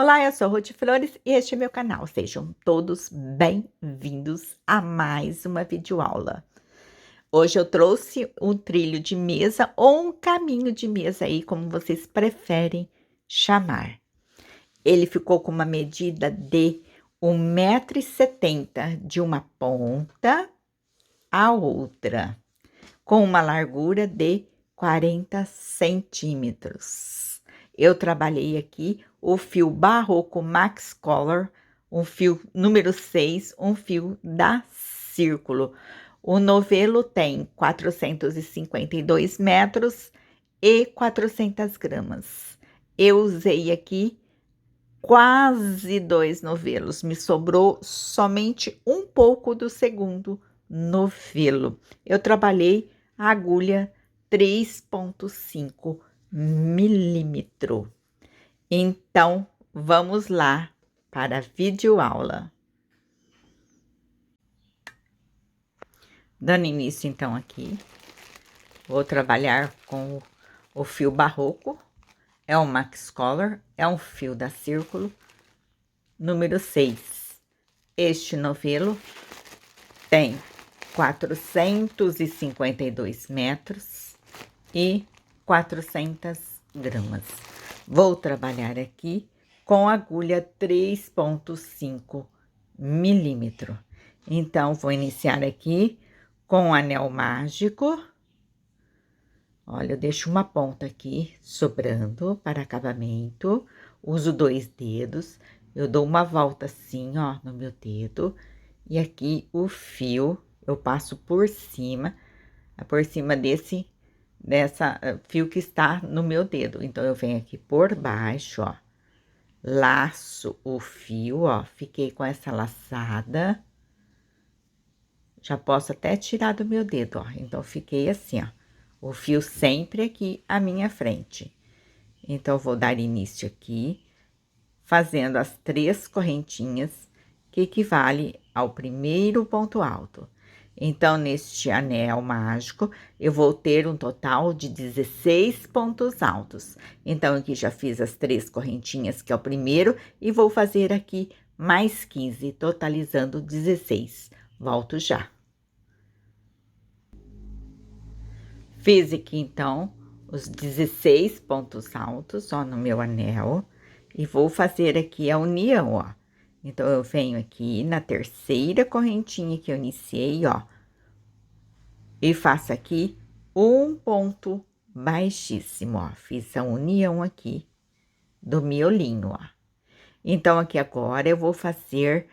Olá, eu sou Ruth Flores e este é meu canal. Sejam todos bem-vindos a mais uma videoaula. Hoje eu trouxe um trilho de mesa ou um caminho de mesa aí, como vocês preferem chamar. Ele ficou com uma medida de 1,70 m de uma ponta à outra, com uma largura de 40 centímetros. Eu trabalhei aqui o fio Barroco Max Color, um fio número 6, um fio da Círculo. O novelo tem 452 metros e 400 gramas. Eu usei aqui quase 2 novelos, me sobrou somente um pouco do segundo novelo. Eu trabalhei a agulha 3,5 milímetro. Então, vamos lá para a videoaula. Dando início, então, aqui, vou trabalhar com o fio Barroco, é um Max Color, é um fio da Círculo, número 6. Este novelo tem 452 metros e 400 gramas. Vou trabalhar aqui com agulha 3,5 milímetro. Então, vou iniciar aqui com o anel mágico. Olha, eu deixo uma ponta aqui sobrando para acabamento. Uso 2 dedos. Eu dou uma volta assim, ó, no meu dedo. E aqui o fio eu passo por cima dessa fio que está no meu dedo. Então, eu venho aqui por baixo, ó, laço o fio, ó, fiquei com essa laçada. Já posso até tirar do meu dedo, ó. Então, fiquei assim, ó, o fio sempre aqui à minha frente. Então, vou dar início aqui, fazendo as 3 correntinhas, que equivale ao primeiro ponto alto. Então, neste anel mágico, eu vou ter um total de 16 pontos altos. Então, aqui já fiz as 3 correntinhas, que é o primeiro, e vou fazer aqui mais 15, totalizando 16. Volto já. Fiz aqui, então, os 16 pontos altos, ó, no meu anel, e vou fazer aqui a união, ó. Então, eu venho aqui na terceira correntinha que eu iniciei, ó, e faço aqui um ponto baixíssimo, ó. Fiz a união aqui do miolinho, ó. Então, aqui agora eu vou fazer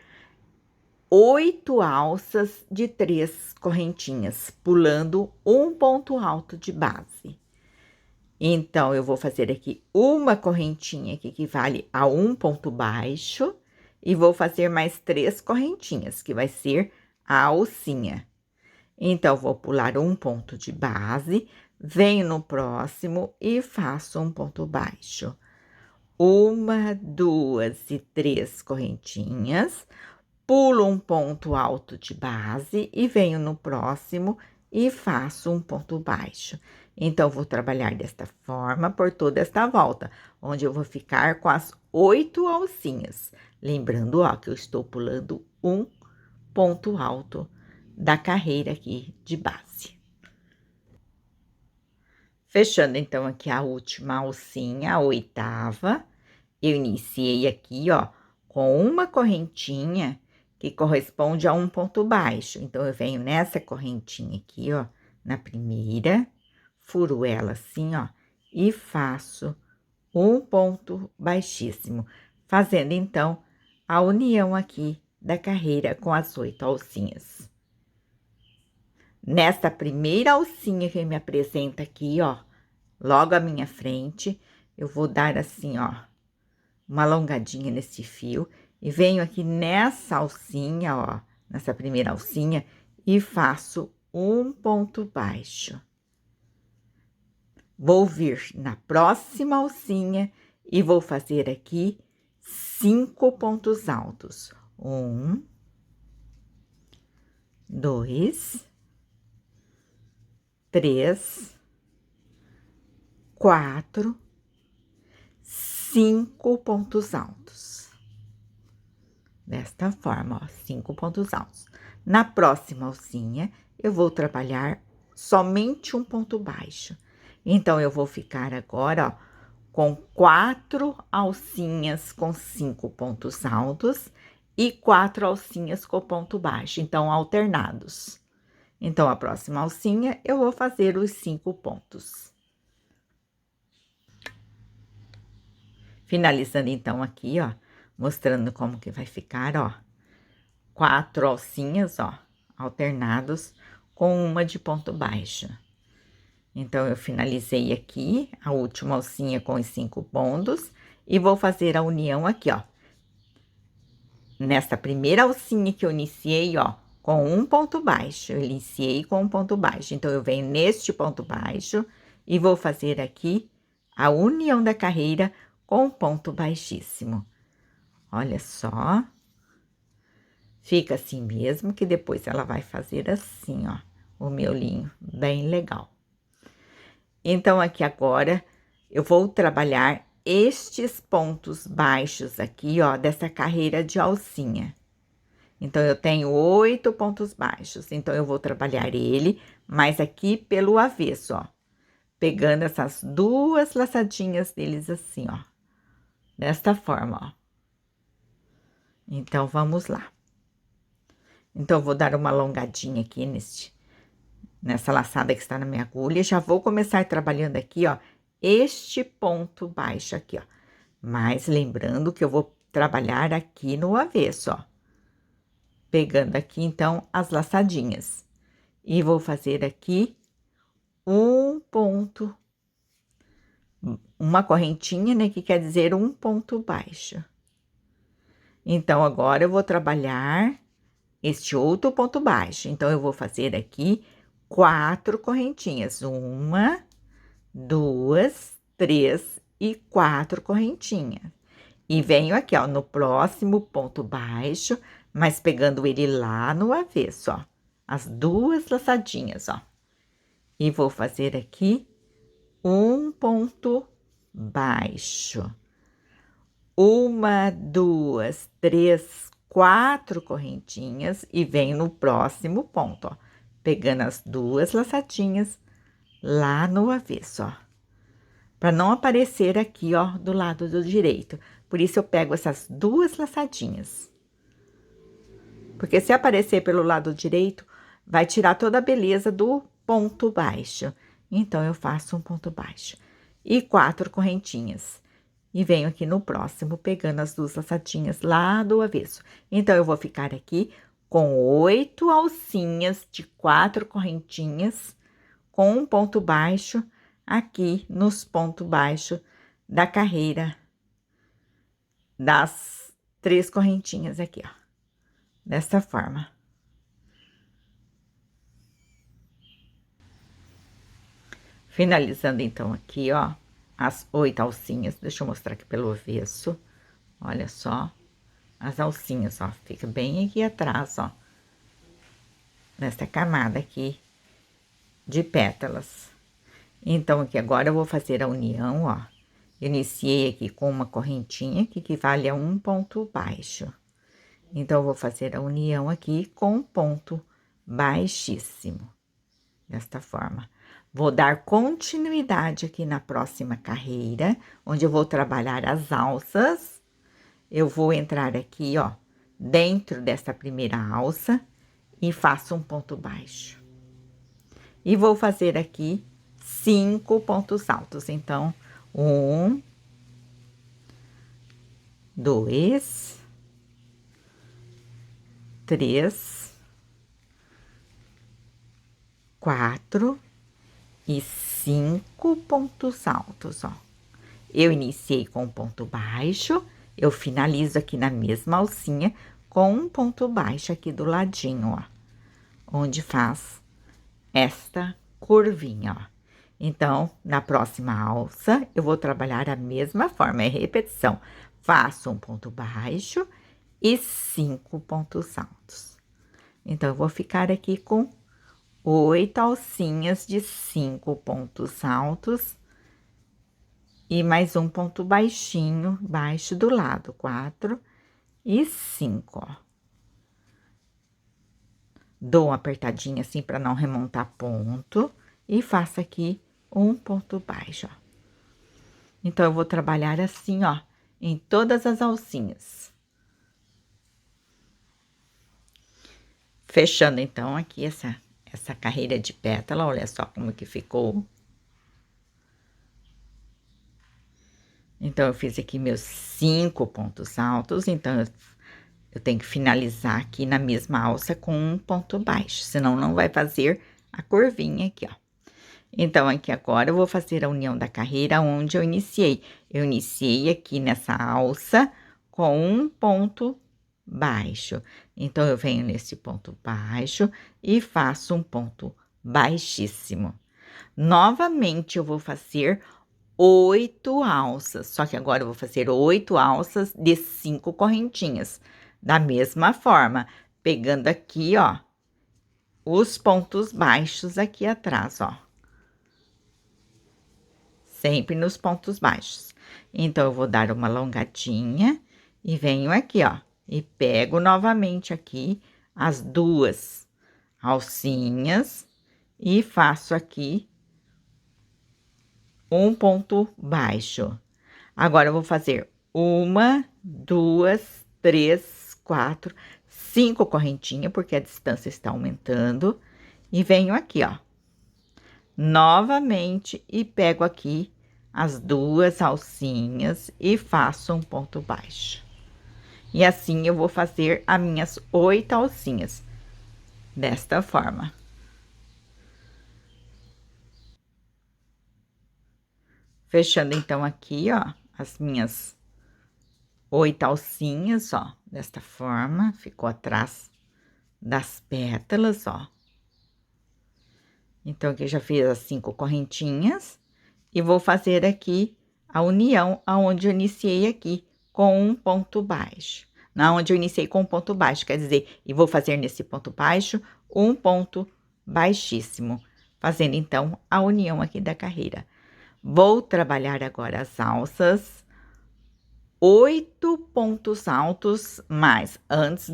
8 alças de 3 correntinhas, pulando um ponto alto de base. Então, eu vou fazer aqui uma correntinha que equivale a um ponto baixo e vou fazer mais 3 correntinhas, que vai ser a alcinha. Então, vou pular um ponto de base, venho no próximo e faço um ponto baixo. 1, 2 e 3 correntinhas, pulo um ponto alto de base e venho no próximo e faço um ponto baixo. Então, vou trabalhar desta forma por toda esta volta, onde eu vou ficar com as 8 alcinhas. Lembrando, ó, que eu estou pulando um ponto alto da carreira aqui de base. Fechando, então, aqui a última alcinha, a 8ª, eu iniciei aqui, ó, com uma correntinha que corresponde a um ponto baixo. Então, eu venho nessa correntinha aqui, ó, na primeira, furo ela assim, ó, e faço um ponto baixíssimo, fazendo, então, a união aqui da carreira com as 8 alcinhas. Nesta primeira alcinha que me apresenta aqui, ó, logo à minha frente, eu vou dar assim, ó, uma alongadinha nesse fio e venho aqui nessa alcinha, ó, nessa primeira alcinha e faço um ponto baixo. Vou vir na próxima alcinha e vou fazer aqui 5 pontos altos. 1, 2, 3, 4, 5 pontos altos. Desta forma, ó, 5 pontos altos. Na próxima alcinha, eu vou trabalhar somente um ponto baixo. Então, eu vou ficar agora, ó, com 4 alcinhas com 5 pontos altos e 4 alcinhas com ponto baixo, então, alternados. Então, a próxima alcinha, eu vou fazer os 5 pontos. Finalizando, então, aqui, ó, mostrando como que vai ficar, ó. 4 alcinhas, ó, alternados com uma de ponto baixo. Então, eu finalizei aqui a última alcinha com os 5 pontos e vou fazer a união aqui, ó. Nessa primeira alcinha que eu iniciei, ó, com um ponto baixo, eu iniciei com um ponto baixo. Então, eu venho neste ponto baixo e vou fazer aqui a união da carreira com um ponto baixíssimo. Olha só. Fica assim mesmo, que depois ela vai fazer assim, ó, o miolinho, bem legal. Então, aqui agora, eu vou trabalhar estes pontos baixos aqui, ó, dessa carreira de alcinha. Então, eu tenho 8 pontos baixos, então, eu vou trabalhar ele, mas aqui pelo avesso, ó. Pegando essas 2 laçadinhas deles assim, ó. Desta forma, ó. Então, vamos lá. Então, eu vou dar uma alongadinha aqui nessa laçada que está na minha agulha. Já vou começar trabalhando aqui, ó, este ponto baixo aqui, ó. Mas lembrando que eu vou trabalhar aqui no avesso, ó. Pegando aqui, então, as laçadinhas. E vou fazer aqui um ponto, uma correntinha, né, que quer dizer um ponto baixo. Então, agora eu vou trabalhar este outro ponto baixo. Então, eu vou fazer aqui 4 correntinhas. 1, 2, 3 e 4 correntinhas. E venho aqui, ó, no próximo ponto baixo, mas pegando ele lá no avesso, ó. As 2 laçadinhas, ó. E vou fazer aqui um ponto baixo. 1, 2, 3, 4 correntinhas e venho no próximo ponto, ó. Pegando as 2 laçadinhas lá no avesso, ó. Pra não aparecer aqui, ó, do lado do direito. Por isso, eu pego essas 2 laçadinhas. Porque se aparecer pelo lado direito, vai tirar toda a beleza do ponto baixo. Então, eu faço um ponto baixo. E 4 correntinhas. E venho aqui no próximo, pegando as 2 laçadinhas lá do avesso. Então, eu vou ficar aqui com 8 alcinhas de 4 correntinhas, com um ponto baixo aqui nos pontos baixos da carreira das 3 correntinhas aqui, ó. Dessa forma. Finalizando, então, aqui, ó, as 8 alcinhas. Deixa eu mostrar aqui pelo avesso. Olha só, as alcinhas, ó, fica bem aqui atrás, ó. Nessa camada aqui de pétalas. Então, aqui agora eu vou fazer a união, ó. Iniciei aqui com uma correntinha que equivale a um ponto baixo. Então, eu vou fazer a união aqui com um ponto baixíssimo. Desta forma. Vou dar continuidade aqui na próxima carreira, onde eu vou trabalhar as alças. Eu vou entrar aqui, ó, dentro dessa primeira alça e faço um ponto baixo. E vou fazer aqui 5 pontos altos. Então, 1, 2, 3, 4 e 5 pontos altos, ó. Eu iniciei com um ponto baixo, eu finalizo aqui na mesma alcinha com um ponto baixo aqui do ladinho, ó. Onde faz esta curvinha, ó. Então, na próxima alça, eu vou trabalhar a mesma forma, é repetição. Faço um ponto baixo e 5 pontos altos. Então, eu vou ficar aqui com 8 alcinhas de 5 pontos altos e mais um ponto baixinho, baixo do lado, 4 e 5, ó. Dou uma apertadinha assim para não remontar ponto e faço aqui um ponto baixo, ó. Então, eu vou trabalhar assim, ó, em todas as alcinhas. Fechando, então, aqui essa carreira de pétala, olha só como que ficou. Então, eu fiz aqui meus 5 pontos altos, então, eu tenho que finalizar aqui na mesma alça com um ponto baixo, senão não vai fazer a curvinha aqui, ó. Então, aqui agora eu vou fazer a união da carreira onde eu iniciei. Eu iniciei aqui nessa alça com um ponto baixo. Então, eu venho nesse ponto baixo e faço um ponto baixíssimo. Novamente, eu vou fazer 8 alças, só que agora eu vou fazer 8 alças de 5 correntinhas. Da mesma forma, pegando aqui, ó, os pontos baixos aqui atrás, ó. Sempre nos pontos baixos. Então, eu vou dar uma alongadinha e venho aqui, ó, e pego novamente aqui as 2 alcinhas e faço aqui um ponto baixo. Agora, eu vou fazer 1, 2, 3, 4, 5 correntinhas, porque a distância está aumentando. E venho aqui, ó, novamente, e pego aqui as 2 alcinhas e faço um ponto baixo. E assim eu vou fazer as minhas 8 alcinhas, desta forma. Fechando, então, aqui, ó, as minhas 8 alcinhas, ó, desta forma, ficou atrás das pétalas, ó. Então, aqui já fiz as 5 correntinhas e vou fazer aqui a união aonde eu iniciei aqui com um ponto baixo. Na onde eu iniciei com um ponto baixo, quer dizer, e vou fazer nesse ponto baixo um ponto baixíssimo, fazendo então a união aqui da carreira. Vou trabalhar agora as alças, 8 pontos altos, mas antes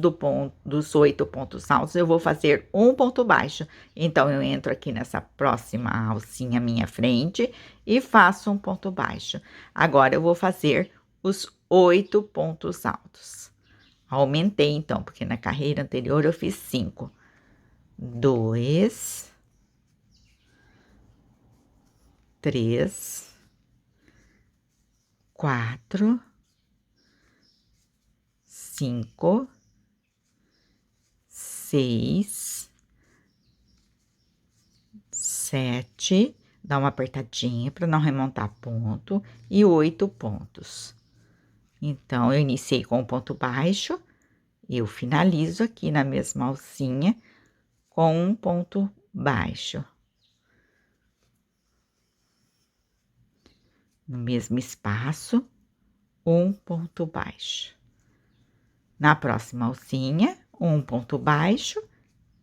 dos 8 pontos altos, eu vou fazer um ponto baixo. Então, eu entro aqui nessa próxima alcinha minha frente e faço um ponto baixo. Agora, eu vou fazer os 8 pontos altos. Aumentei, então, porque na carreira anterior eu fiz 5. 2, 3, 4, 5, 6, 7, dá uma apertadinha para não remontar ponto, e 8 pontos. Então, eu iniciei com um ponto baixo, eu finalizo aqui na mesma alcinha com um ponto baixo. No mesmo espaço, um ponto baixo. Na próxima alcinha, um ponto baixo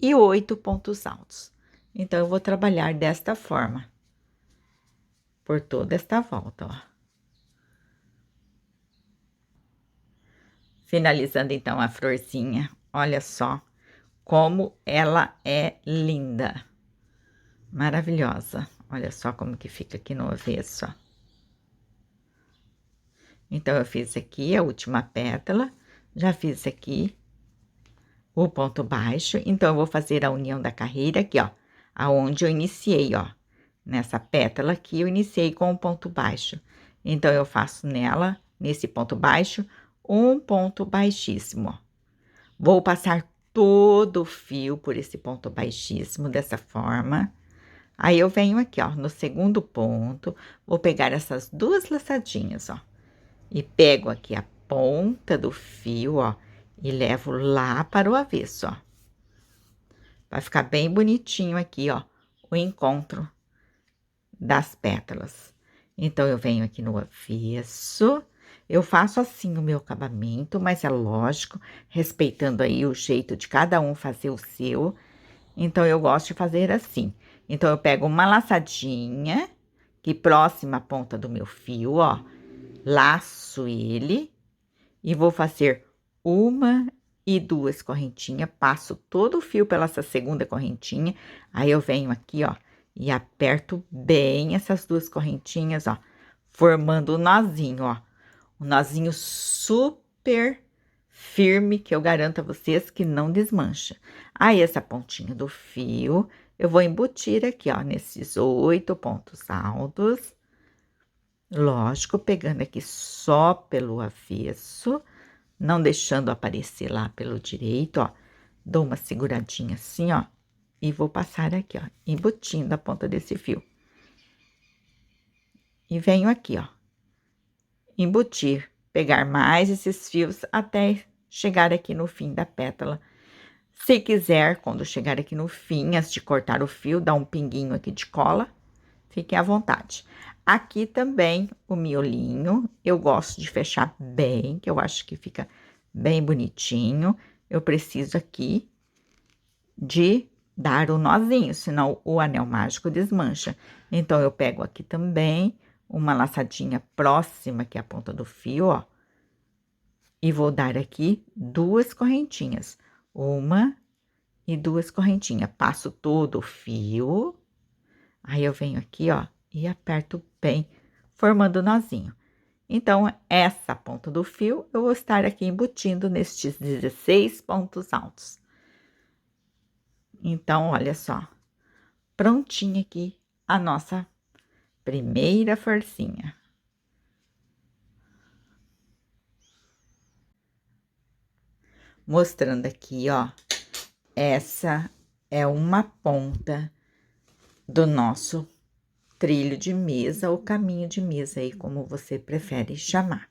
e 8 pontos altos. Então, eu vou trabalhar desta forma, por toda esta volta, ó. Finalizando, então, a florzinha, olha só como ela é linda, maravilhosa. Olha só como que fica aqui no avesso, ó. Então, eu fiz aqui a última pétala, já fiz aqui o ponto baixo, então, eu vou fazer a união da carreira aqui, ó, aonde eu iniciei, ó. Nessa pétala aqui, eu iniciei com um ponto baixo. Então, eu faço nela, nesse ponto baixo, um ponto baixíssimo, ó. Vou passar todo o fio por esse ponto baixíssimo, dessa forma. Aí, eu venho aqui, ó, no segundo ponto, vou pegar essas 2 laçadinhas, ó. E pego aqui a ponta do fio, ó, e levo lá para o avesso, ó. Vai ficar bem bonitinho aqui, ó, o encontro das pétalas. Então, eu venho aqui no avesso, eu faço assim o meu acabamento, mas é lógico, respeitando aí o jeito de cada um fazer o seu. Então, eu gosto de fazer assim. Então, eu pego uma laçadinha, aqui próxima à ponta do meu fio, ó, laço ele e vou fazer uma e duas correntinhas, passo todo o fio pela essa segunda correntinha, aí eu venho aqui, ó, e aperto bem essas duas correntinhas, ó, formando um nozinho, ó, um nozinho super firme, que eu garanto a vocês que não desmancha. Aí, essa pontinha do fio, eu vou embutir aqui, ó, nesses 8 pontos altos. Lógico, pegando aqui só pelo avesso, não deixando aparecer lá pelo direito, ó. Dou uma seguradinha assim, ó, e vou passar aqui, ó, embutindo a ponta desse fio. E venho aqui, ó, embutir, pegar mais esses fios até chegar aqui no fim da pétala. Se quiser, quando chegar aqui no fim, antes de cortar o fio, dar um pinguinho aqui de cola, fiquem à vontade. Aqui também o miolinho, eu gosto de fechar bem, que eu acho que fica bem bonitinho. Eu preciso aqui de dar o nozinho, senão o anel mágico desmancha. Então, eu pego aqui também uma laçadinha próxima, que é a ponta do fio, ó. E vou dar aqui 2 correntinhas. Uma e 2 correntinhas. Passo todo o fio. Aí, eu venho aqui, ó, e aperto bem, formando o nozinho. Então, essa ponta do fio, eu vou estar aqui embutindo nestes 16 pontos altos. Então, olha só, prontinha aqui a nossa primeira forcinha. Mostrando aqui, ó, essa é uma ponta do nosso trilho de mesa ou caminho de mesa aí, como você prefere chamar.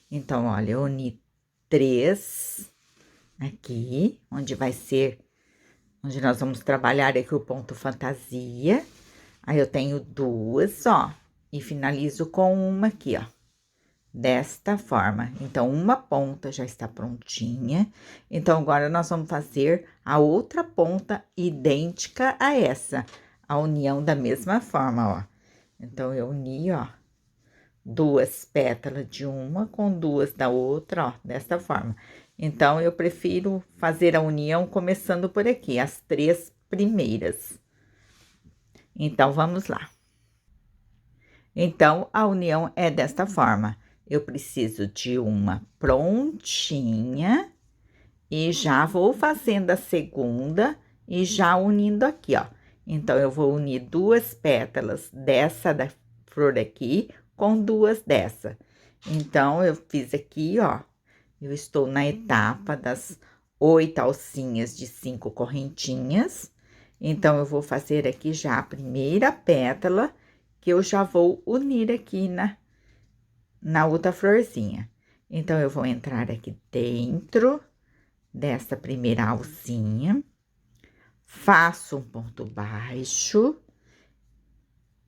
Então, olha, eu uni 3 aqui, onde vai ser, onde nós vamos trabalhar aqui o ponto fantasia. Aí, eu tenho 2, ó, e finalizo com uma aqui, ó, desta forma. Então, uma ponta já está prontinha. Então, agora nós vamos fazer a outra ponta idêntica a essa, a união da mesma forma, ó. Então, eu uni, ó, 2 pétalas de uma com 2 da outra, ó, desta forma. Então, eu prefiro fazer a união começando por aqui, as 3 primeiras. Então, vamos lá. Então, a união é desta forma. Eu preciso de uma prontinha e já vou fazendo a segunda e já unindo aqui, ó. Então, eu vou unir 2 pétalas dessa da flor aqui com 2 dessa. Então, eu fiz aqui, ó, eu estou na etapa das 8 alcinhas de 5 correntinhas. Então, eu vou fazer aqui já a primeira pétala, que eu já vou unir aqui na outra florzinha. Então, eu vou entrar aqui dentro dessa primeira alcinha, faço um ponto baixo,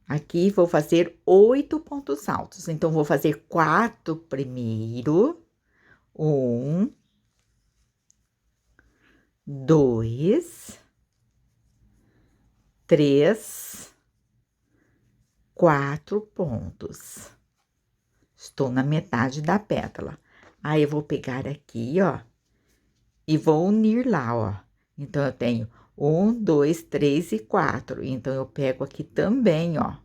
aqui vou fazer 8 pontos altos. Então, vou fazer 4 primeiro, 1, 2, 3, 4 pontos. Estou na metade da pétala. Aí, eu vou pegar aqui, ó, e vou unir lá, ó. Então, eu tenho 1, 2, 3 e 4. Então, eu pego aqui também, ó,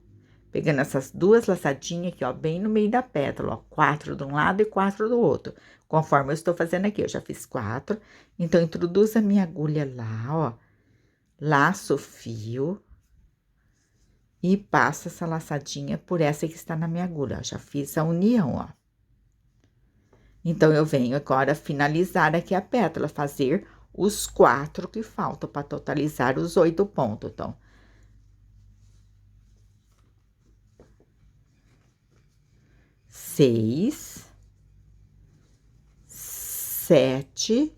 pegando essas 2 laçadinhas aqui, ó, bem no meio da pétala, ó, 4 de um lado e 4 do outro. Conforme eu estou fazendo aqui, eu já fiz 4. Então, introduzo a minha agulha lá, ó, laço o fio e passo essa laçadinha por essa que está na minha agulha, ó. Já fiz a união, ó. Então, eu venho agora finalizar aqui a pétala, fazer os 4 que faltam para totalizar os 8 pontos, então. 6, 7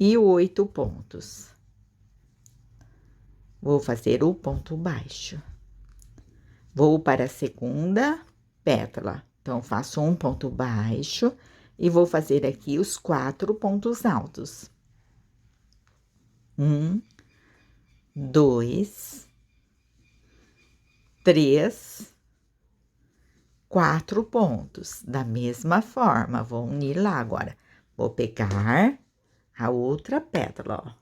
e 8 pontos. Vou fazer o ponto baixo. Vou para a segunda pétala. Então, faço um ponto baixo e vou fazer aqui os 4 pontos altos. 1, 2, 3, 4 pontos. Da mesma forma, vou unir lá agora. Vou pegar a outra pétala, ó.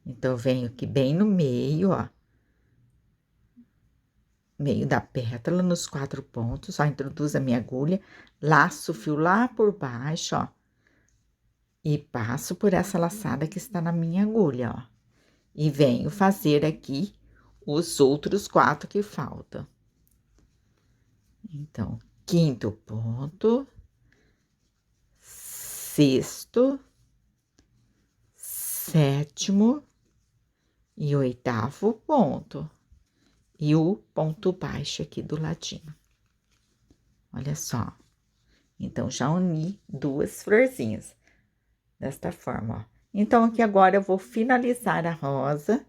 Então, venho aqui bem no meio, ó. Meio da pétala, nos 4 pontos, ó, introduzo a minha agulha, laço o fio lá por baixo, ó. E passo por essa laçada que está na minha agulha, ó. E venho fazer aqui os outros 4 que faltam. Então, 5º ponto, 6º, 7º e 8º ponto. E o ponto baixo aqui do ladinho. Olha só. Então, já uni 2 florzinhas. Desta forma, ó. Então, aqui agora eu vou finalizar a rosa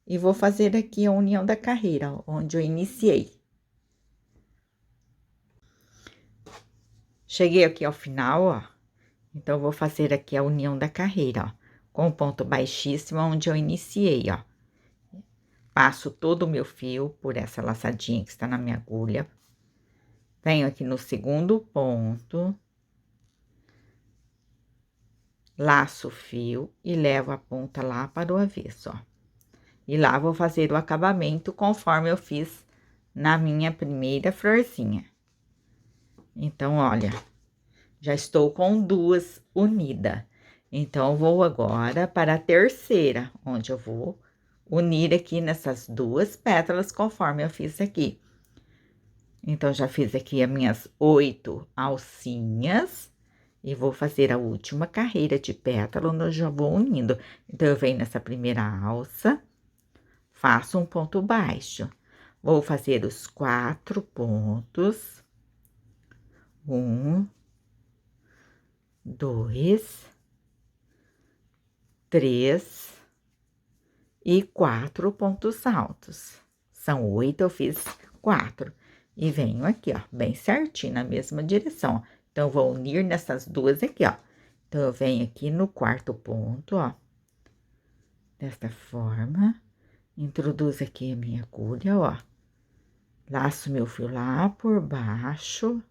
e vou fazer aqui a união da carreira, ó, onde eu iniciei. Cheguei aqui ao final, ó. Então, eu vou fazer aqui a união da carreira, ó, com o ponto baixíssimo onde eu iniciei, ó. Passo todo o meu fio por essa laçadinha que está na minha agulha. Venho aqui no 2º ponto. Laço o fio e levo a ponta lá para o avesso, ó. E lá vou fazer o acabamento conforme eu fiz na minha primeira florzinha. Então, olha, já estou com 2 unidas. Então, vou agora para a terceira, onde eu vou unir aqui nessas 2 pétalas conforme eu fiz aqui. Então, já fiz aqui as minhas 8 alcinhas. E vou fazer a última carreira de pétala, onde eu já vou unindo. Então, eu venho nessa primeira alça, faço um ponto baixo. Vou fazer os 4 pontos. 1, 2, 3 e 4 pontos altos. São 8, eu fiz 4. E venho aqui, ó, bem certinho, na mesma direção, ó. Então, eu vou unir nessas 2 aqui, ó. Então, eu venho aqui no 4º ponto, ó. Desta forma. Introduzo aqui a minha agulha, ó. Laço meu fio lá por baixo.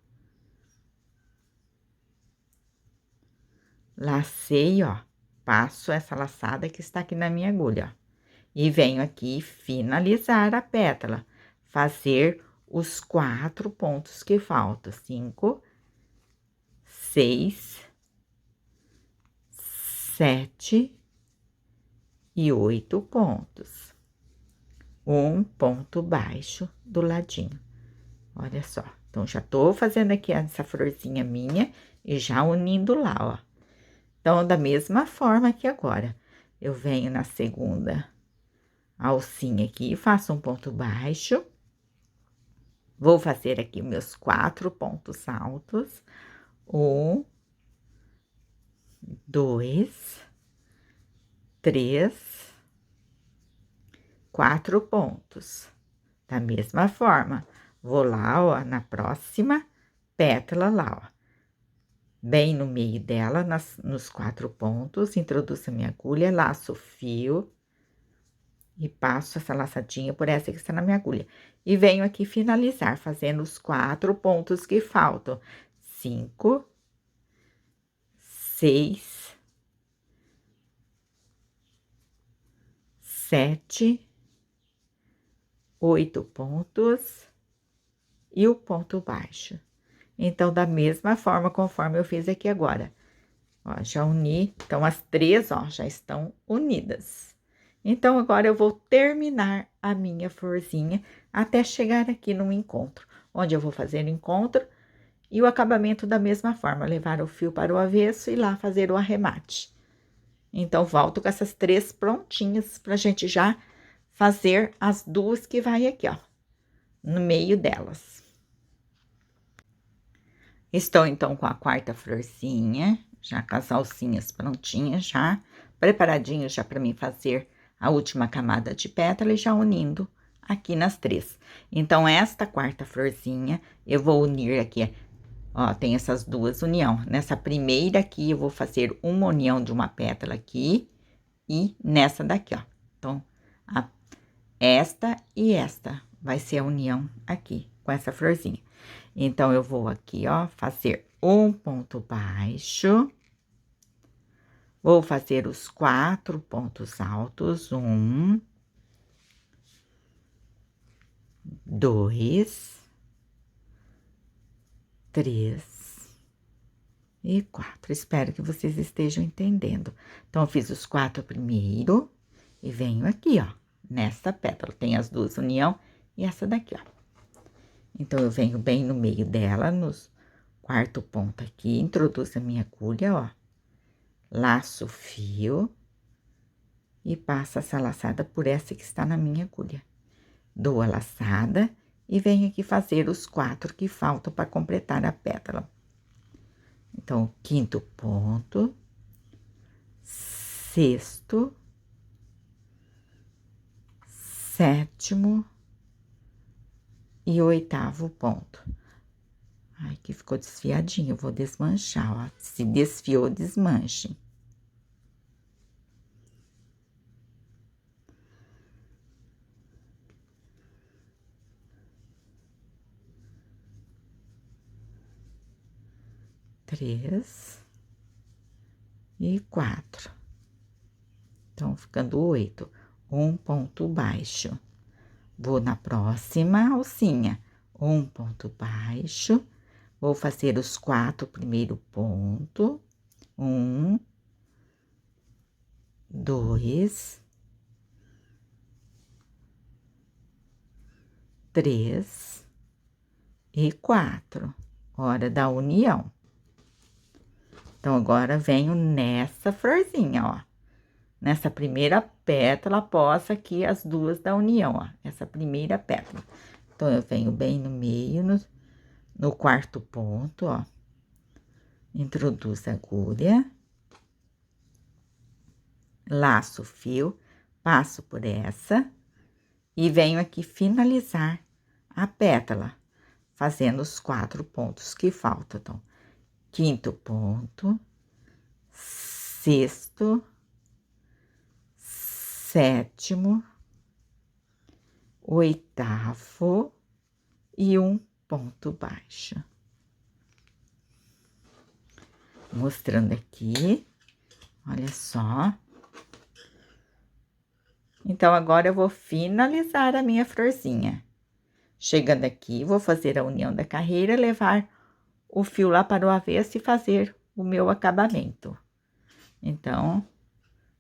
Lacei, ó. Passo essa laçada que está aqui na minha agulha, ó. E venho aqui finalizar a pétala. Fazer os 4 pontos que faltam. 5, 6, 7 e 8 pontos. Um ponto baixo do ladinho. Olha só. Então, já tô fazendo aqui essa florzinha minha e já unindo lá, ó. Então, da mesma forma que agora, eu venho na segunda alcinha aqui, faço um ponto baixo. Vou fazer aqui meus 4 pontos altos. 1, 2, 3, 4 pontos. Da mesma forma, vou lá, ó, na próxima pétala lá, ó. Bem no meio dela, nos 4 pontos, introduzo a minha agulha, laço o fio e passo essa laçadinha por essa que está na minha agulha. E venho aqui finalizar, fazendo os 4 pontos que faltam. 5, 6, 7, 8 pontos e o ponto baixo. Então, da mesma forma, conforme eu fiz aqui agora. Ó, já uni, então, as 3, ó, já estão unidas. Então, agora eu vou terminar a minha florzinha até chegar aqui no encontro, onde eu vou fazer o encontro e o acabamento da mesma forma, levar o fio para o avesso e lá fazer o arremate. Então, volto com essas 3 prontinhas pra gente já fazer as 2 que vai aqui, ó, no meio delas. Estou, então, com a 4ª florzinha, já com as alcinhas prontinhas, já preparadinhos já para mim fazer a última camada de pétala e já unindo aqui nas 3. Então, esta 4ª florzinha, eu vou unir aqui, ó, tem essas 2 união. Nessa primeira aqui, eu vou fazer uma união de uma pétala aqui e nessa daqui, ó. Então, esta e esta vai ser a união aqui, com essa florzinha. Então, eu vou aqui, ó, fazer um ponto baixo. Vou fazer os 4 pontos altos, 1, 2, 3 e 4. Espero que vocês estejam entendendo. Então, eu fiz os 4 primeiro e venho aqui, ó, nessa pétala. Tem as duas união e essa daqui, ó. Então, eu venho bem no meio dela, nos 4º ponto aqui, introduzo a minha agulha, ó. Laço o fio e passo essa laçada por essa que está na minha agulha. Dou a laçada e venho aqui fazer os 4 que faltam para completar a pétala. Então, 5º ponto, 6º, 7º e 8º ponto. Ai, que ficou desfiadinho, eu vou desmanchar, ó. Se desfiou, desmanche. Três e 4. Então, ficando 8. Um ponto baixo. Vou na próxima alcinha, um ponto baixo. Vou fazer os 4 primeiro ponto. 1, 2, 3 e 4. Hora da união. Então, agora venho nessa florzinha, ó. Nessa primeira pétala, após aqui as duas da união, ó. Essa primeira pétala. Então, eu venho bem no meio, no 4º ponto, ó. Introduzo a agulha. Laço o fio, passo por essa. E venho aqui finalizar a pétala, fazendo os 4 pontos que faltam. Então, 5º ponto, 6º, 7º, 8º e um ponto baixo. Mostrando aqui, olha só. Então, agora eu vou finalizar a minha florzinha. Chegando aqui, vou fazer a união da carreira, levar o fio lá para o avesso e fazer o meu acabamento. Então,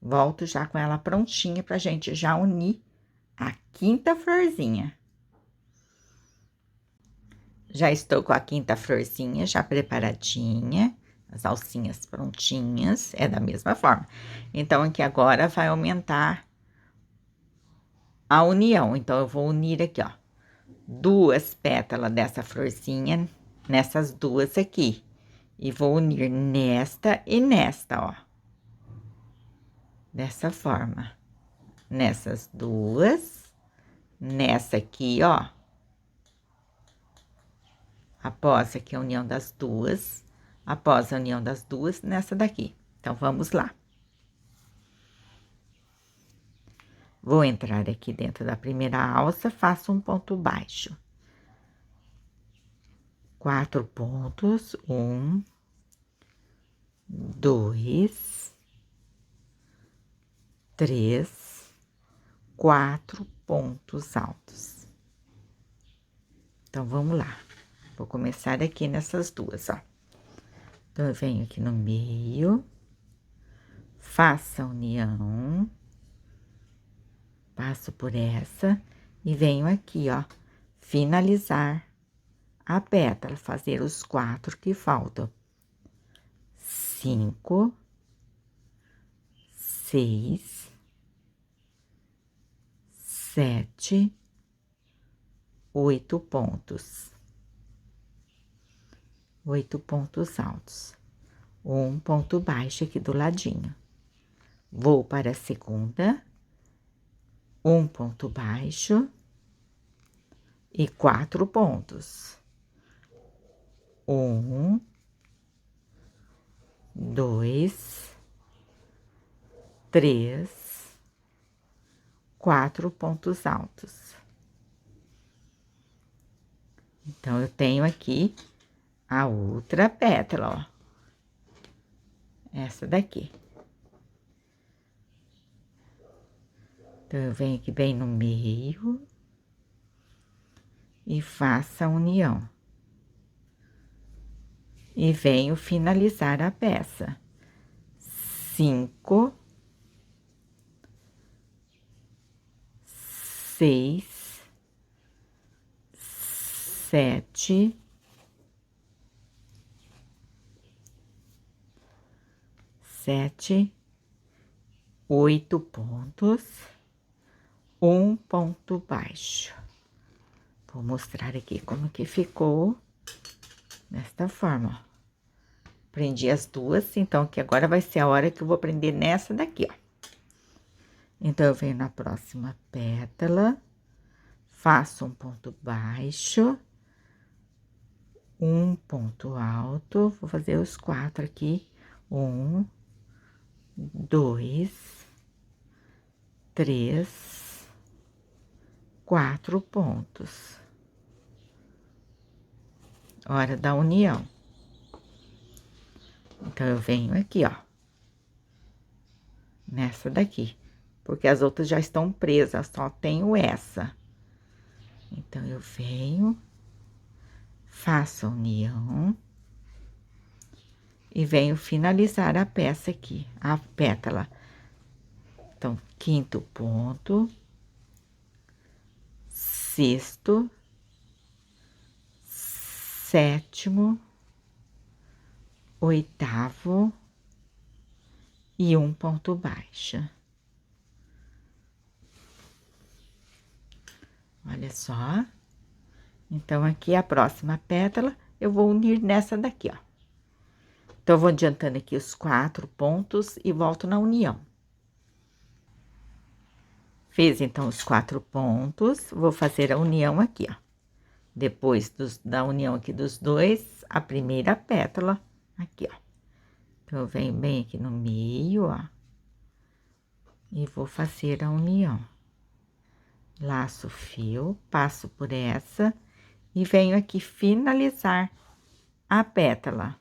volto já com ela prontinha pra gente já unir a 5ª florzinha. Já estou com a 5ª florzinha já preparadinha, as alcinhas prontinhas, é da mesma forma. Então, aqui agora vai aumentar a união. Então, eu vou unir aqui, ó, 2 pétalas dessa florzinha nessas duas aqui. E vou unir nesta e nesta, ó. Dessa forma. Nessas duas, nessa aqui, ó. Após aqui a união das duas, após a união das duas, nessa daqui. Então, vamos lá. Vou entrar aqui dentro da primeira alça, faço um ponto baixo. 4 pontos, 1, 2, 3, 4 pontos altos. Então, vamos lá. Vou começar aqui nessas duas, ó. Então, eu venho aqui no meio, faço a união, passo por essa e venho aqui, ó, finalizar a pétala, fazer os 4 que faltam. 5, 6, 7, 8 pontos. 8 pontos altos. Um ponto baixo aqui do ladinho. Vou para a segunda, um ponto baixo e 4 pontos. 1, 2, 3, 4 pontos altos. Então, eu tenho aqui a outra pétala, ó. Essa daqui. Então, eu venho aqui bem no meio e faço a união. E venho finalizar a peça. 5, 6, 7, 8 pontos, um ponto baixo. Vou mostrar aqui como que ficou desta forma, ó. Prendi as duas, então que agora vai ser a hora que eu vou prender nessa daqui, ó. Então, eu venho na próxima pétala, faço um ponto baixo, um ponto alto, vou fazer os 4 aqui, 1, 2, 3, 4 pontos. Hora da união. Então, eu venho aqui, ó, nessa daqui, porque as outras já estão presas, só tenho essa. Então, eu venho, faço a união e venho finalizar a peça aqui, a pétala. Então, quinto ponto, sexto, sétimo, oitavo e um ponto baixo. Olha só. Então, aqui a próxima pétala, eu vou unir nessa daqui, ó. Então, eu vou adiantando aqui os 4 pontos e volto na união. Fiz, então, os 4 pontos, vou fazer a união aqui, ó. Depois da união aqui dos dois, a primeira pétala aqui, ó. Então, eu venho bem aqui no meio, ó. E vou fazer a união. Laço o fio, passo por essa e venho aqui finalizar a pétala.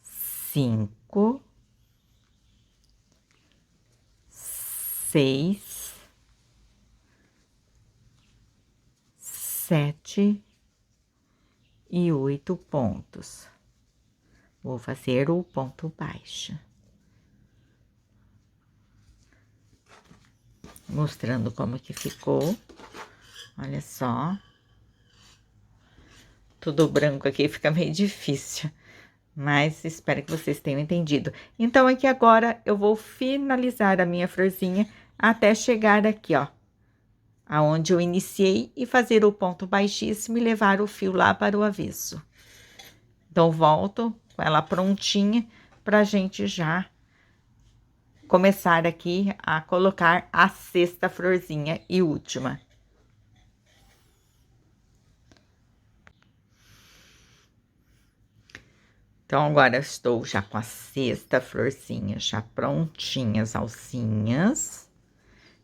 5, 6, 7 e 8 pontos. Vou fazer o ponto baixo. Mostrando como que ficou. Olha só. Tudo branco aqui fica meio difícil, mas espero que vocês tenham entendido. Então, aqui agora eu vou finalizar a minha florzinha até chegar aqui, ó, aonde eu iniciei e fazer o ponto baixíssimo e levar o fio lá para o avesso. Então, volto com ela prontinha pra gente já começar aqui a colocar a sexta florzinha e última. Então, agora eu estou já com a sexta florzinha já prontinha, as alcinhas.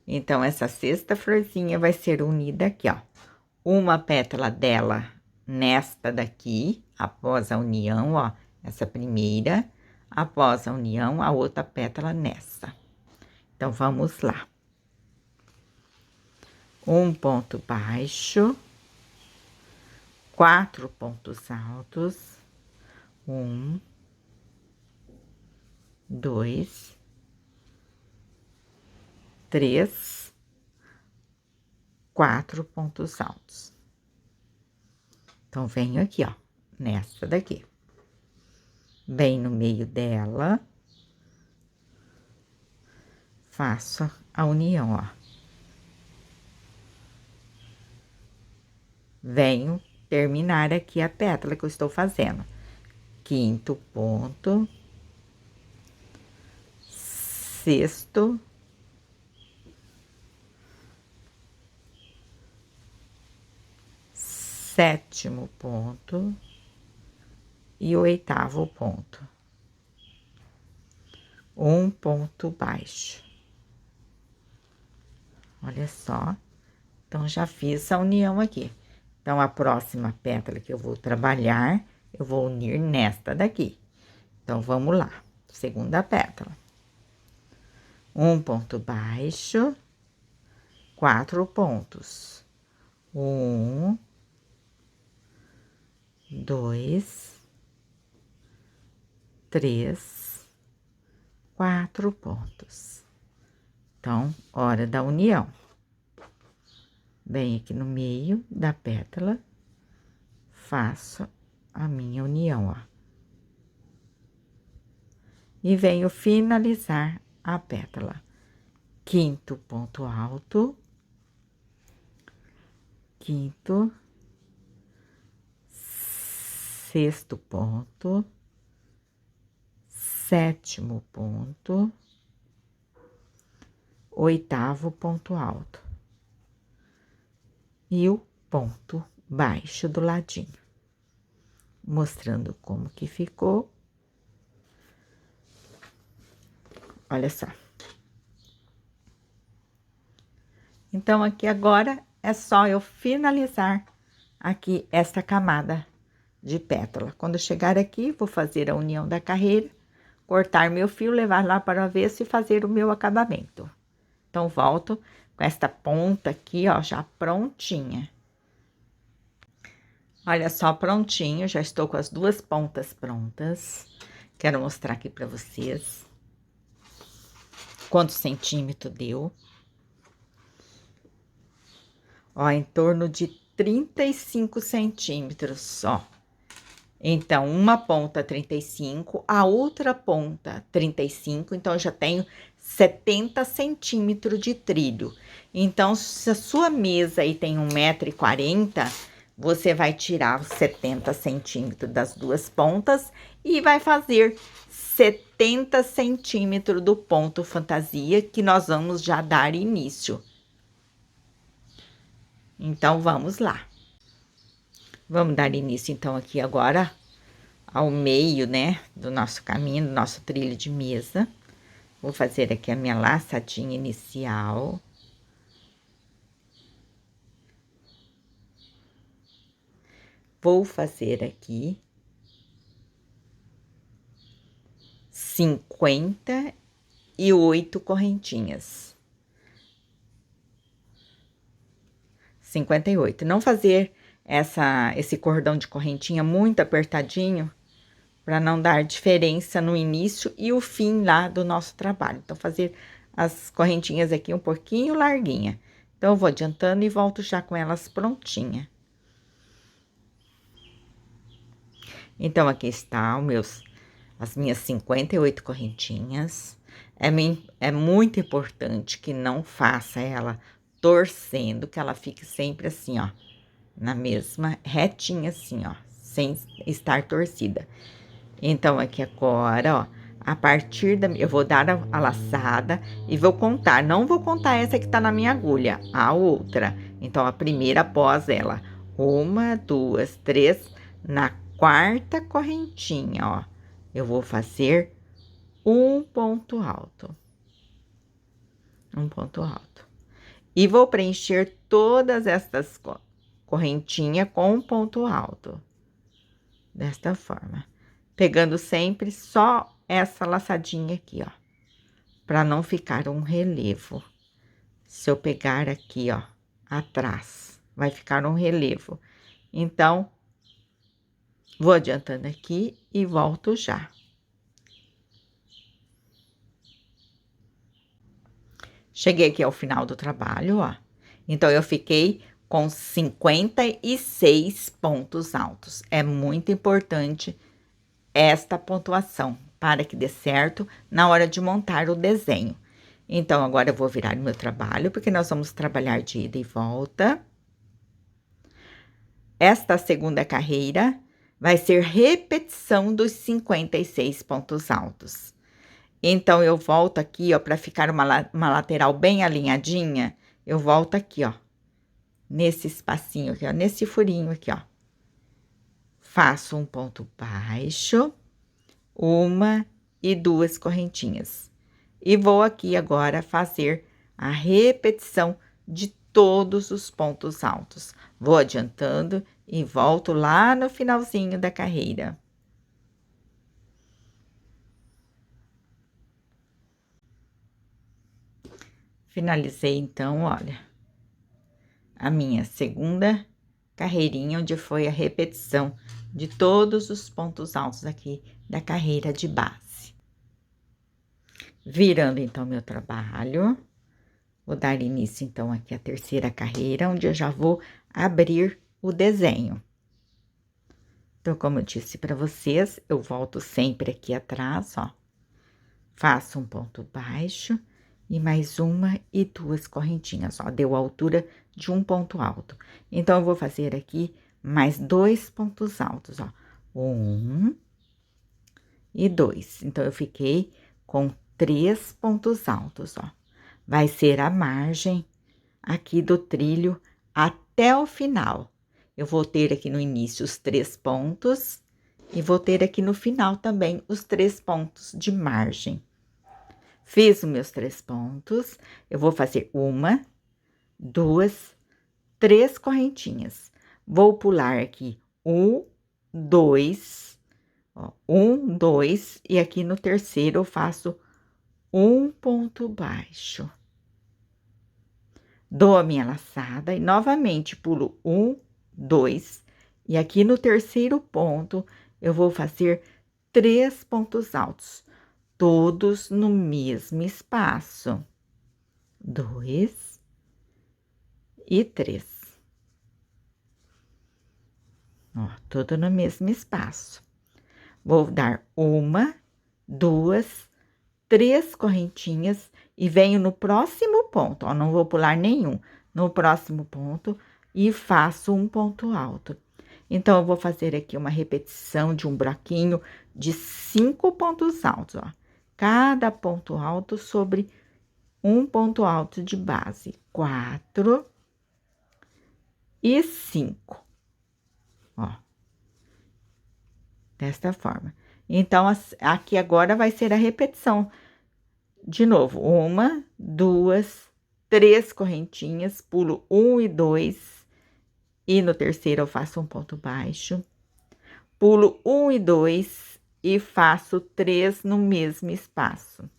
Então, essa sexta florzinha vai ser unida aqui, ó. Uma pétala dela nesta daqui, após a união, ó, essa primeira. Após a união, a outra pétala nessa. Então, vamos lá. Um ponto baixo, 4 pontos altos. 1, 2, 3, 4 pontos altos. Então, venho aqui, ó, nessa daqui. Bem no meio dela. Faço a união, ó. Venho terminar aqui a pétala que eu estou fazendo. Quinto ponto. Sexto. Sétimo ponto. E oitavo ponto. Um ponto baixo. Olha só. Então, já fiz a união aqui. Então, a próxima pétala que eu vou trabalhar, eu vou unir nesta daqui. Então, vamos lá. Segunda pétala. Um ponto baixo, 4 pontos. 1, 2, 3, 4 pontos. Então, hora da união. Bem aqui no meio da pétala, faço a minha união, ó. E venho finalizar a pétala. Quinto ponto alto, quinto, sexto ponto, sétimo ponto, oitavo ponto alto. E o ponto baixo do ladinho, mostrando como que ficou. Olha só. Então, aqui agora é só eu finalizar aqui esta camada de pétala. Quando eu chegar aqui, vou fazer a união da carreira, cortar meu fio, levar lá para o avesso e fazer o meu acabamento. Então, volto com esta ponta aqui, ó, já prontinha. Olha só, prontinho, já estou com as duas pontas prontas. Quero mostrar aqui para vocês quantos centímetros deu. Ó, em torno de 35 centímetros, ó. Então, uma ponta 35, a outra ponta 35, então eu já tenho 70 centímetros de trilho. Então, se a sua mesa aí tem 1,40 m, você vai tirar os 70 centímetros das duas pontas e vai fazer 70 centímetros do ponto fantasia, que nós vamos já dar início. Então, vamos lá. Vamos dar início, então, aqui agora ao meio, né, do nosso caminho, do nosso trilho de mesa. Vou fazer aqui a minha laçadinha inicial. Vou fazer aqui 58 correntinhas. 58. Não fazer esse cordão de correntinha muito apertadinho, para não dar diferença no início e o fim lá do nosso trabalho. Então, fazer as correntinhas aqui um pouquinho larguinha. Então, eu vou adiantando e volto já com elas prontinha. Então, aqui está as minhas 58 correntinhas. É muito importante que não faça ela torcendo, que ela fique sempre assim, ó, na mesma retinha assim, ó, sem estar torcida. Então, aqui agora, ó, a partir da... Eu vou dar a laçada e vou contar. Não vou contar essa que tá na minha agulha, a outra. Então, a primeira após ela. 1, 2, 3. Na quarta correntinha, ó, eu vou fazer um ponto alto. Um ponto alto. E vou preencher todas estas correntinhas com um ponto alto. Desta forma. Pegando sempre só essa laçadinha aqui, ó, para não ficar um relevo. Se eu pegar aqui, ó, atrás, vai ficar um relevo. Então, vou adiantando aqui e volto já. Cheguei aqui ao final do trabalho, ó. Então, eu fiquei com 56 pontos altos. É muito importante esta pontuação para que dê certo na hora de montar o desenho. Então, agora eu vou virar o meu trabalho, porque nós vamos trabalhar de ida e volta. Esta segunda carreira vai ser repetição dos 56 pontos altos. Então, eu volto aqui, ó, para ficar uma lateral bem alinhadinha, eu volto aqui, ó, nesse espacinho aqui, ó, nesse furinho aqui, ó. Faço um ponto baixo, 1 e 2 correntinhas. E vou aqui agora fazer a repetição de todos os pontos altos. Vou adiantando e volto lá no finalzinho da carreira. Finalizei, então, olha, a minha segunda carreirinha, onde foi a repetição de todos os pontos altos aqui da carreira de base. Virando, então, meu trabalho, vou dar início, então, aqui à terceira carreira, onde eu já vou abrir o desenho. Então, como eu disse para vocês, eu volto sempre aqui atrás, ó. Faço um ponto baixo e mais uma e duas correntinhas, ó. Deu a altura de um ponto alto. Então, eu vou fazer aqui mais 2 pontos altos, ó. 1 e 2. Então, eu fiquei com 3 pontos altos, ó. Vai ser a margem aqui do trilho até o final. Eu vou ter aqui no início os 3 pontos e vou ter aqui no final também os 3 pontos de margem. Fiz os meus 3 pontos, eu vou fazer 1, 2, 3 correntinhas. Vou pular aqui 1, 2, ó, 1, 2, e aqui no terceiro eu faço um ponto baixo. Dou a minha laçada e novamente pulo 1, 2, e aqui no terceiro ponto eu vou fazer 3 pontos altos, todos no mesmo espaço. 2 e 3. Ó, tudo no mesmo espaço. Vou dar 1, 2, 3 correntinhas e venho no próximo ponto, ó, não vou pular nenhum. No próximo ponto e faço um ponto alto. Então, eu vou fazer aqui uma repetição de um bloquinho de 5 pontos altos, ó. Cada ponto alto sobre um ponto alto de base. 4 e 5. Ó. Desta forma. Então, aqui agora vai ser a repetição. De novo, 1, 2, 3 correntinhas, pulo 1 e 2, e no terceiro eu faço um ponto baixo, pulo 1 e 2 e faço 3 no mesmo espaço.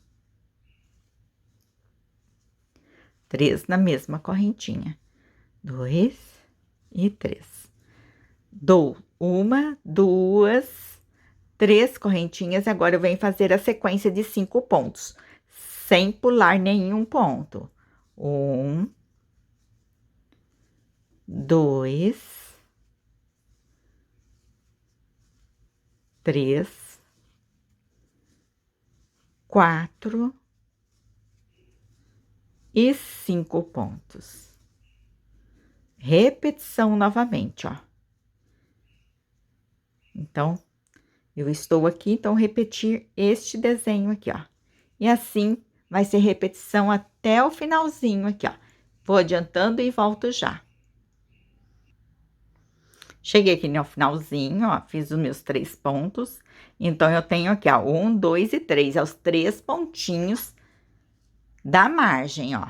3 na mesma correntinha. 2 e 3. Dou 1, 2, 3 correntinhas, agora eu venho fazer a sequência de 5 pontos, sem pular nenhum ponto. 1, 2, 3, 4 e 5 pontos. Repetição novamente, ó. Então, eu estou aqui, então, repetir este desenho aqui, ó. E assim, vai ser repetição até o finalzinho aqui, ó. Vou adiantando e volto já. Cheguei aqui no finalzinho, ó, fiz os meus 3 pontos. Então, eu tenho aqui, ó, 1, 2 e 3, é os 3 pontinhos da margem, ó.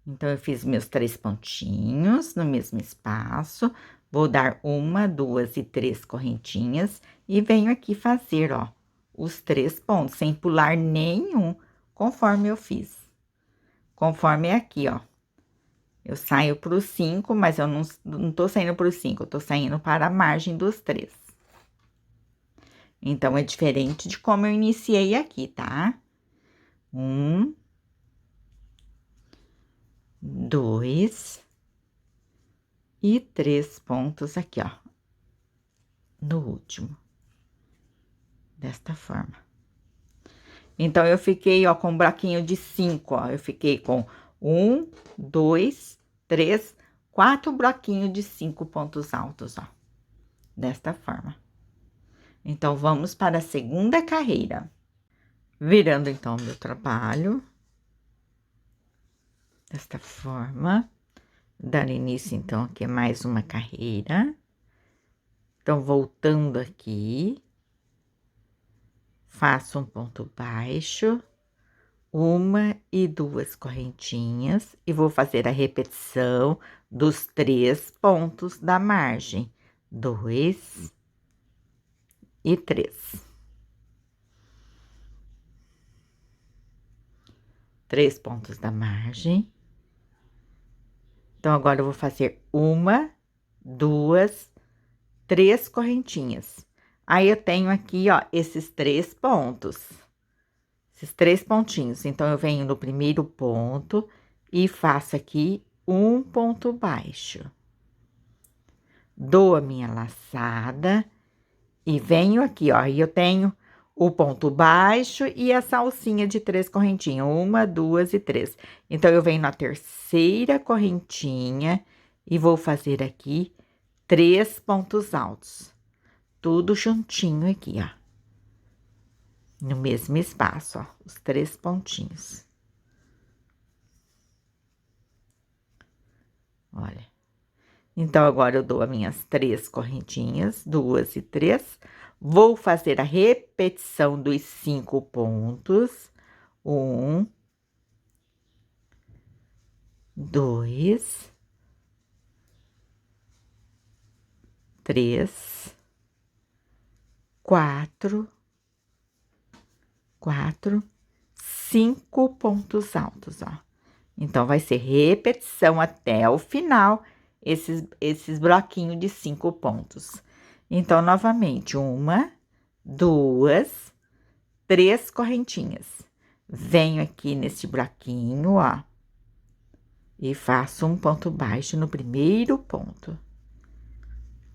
Então, eu fiz meus 3 pontinhos no mesmo espaço. Vou dar 1, 2 e 3 correntinhas e venho aqui fazer, ó, os 3 pontos, sem pular nenhum, conforme eu fiz. Conforme é aqui, ó. Eu saio pro 5, mas eu não tô saindo pro 5, eu tô saindo para a margem dos 3. Então, é diferente de como eu iniciei aqui, tá? 1, 2 e 3 pontos aqui, ó, no último. Desta forma. Então, eu fiquei, ó, com um bloquinho de 5, ó. Eu fiquei com 1, 2, 3, 4 bloquinhos de 5 pontos altos, ó. Desta forma. Então, vamos para a segunda carreira. Virando, então, meu trabalho. Desta forma. Dando início, então, aqui é mais uma carreira. Então, voltando aqui. Faço um ponto baixo, uma e duas correntinhas e vou fazer a repetição dos 3 pontos da margem, 2 e 3. 3 pontos da margem. Então, agora eu vou fazer uma, duas, 3 correntinhas. Aí, eu tenho aqui, ó, esses 3 pontos. Esses 3 pontinhos. Então, eu venho no primeiro ponto e faço aqui um ponto baixo. Dou a minha laçada e venho aqui, ó, e eu tenho o ponto baixo e essa alcinha de 3 correntinhas, 1, 2 e 3. Então, eu venho na terceira correntinha e vou fazer aqui 3 pontos altos. Tudo juntinho aqui, ó. No mesmo espaço, ó, os 3 pontinhos. Olha. Então, agora eu dou as minhas 3 correntinhas, 2 e 3. Vou fazer a repetição dos 5 pontos. 1, 2, 3, 4, 5 pontos altos, ó. Então, vai ser repetição até o final, esses bloquinhos de 5 pontos. Então, novamente, 1, 2, 3 correntinhas. Venho aqui nesse bloquinho, ó, e faço um ponto baixo no primeiro ponto.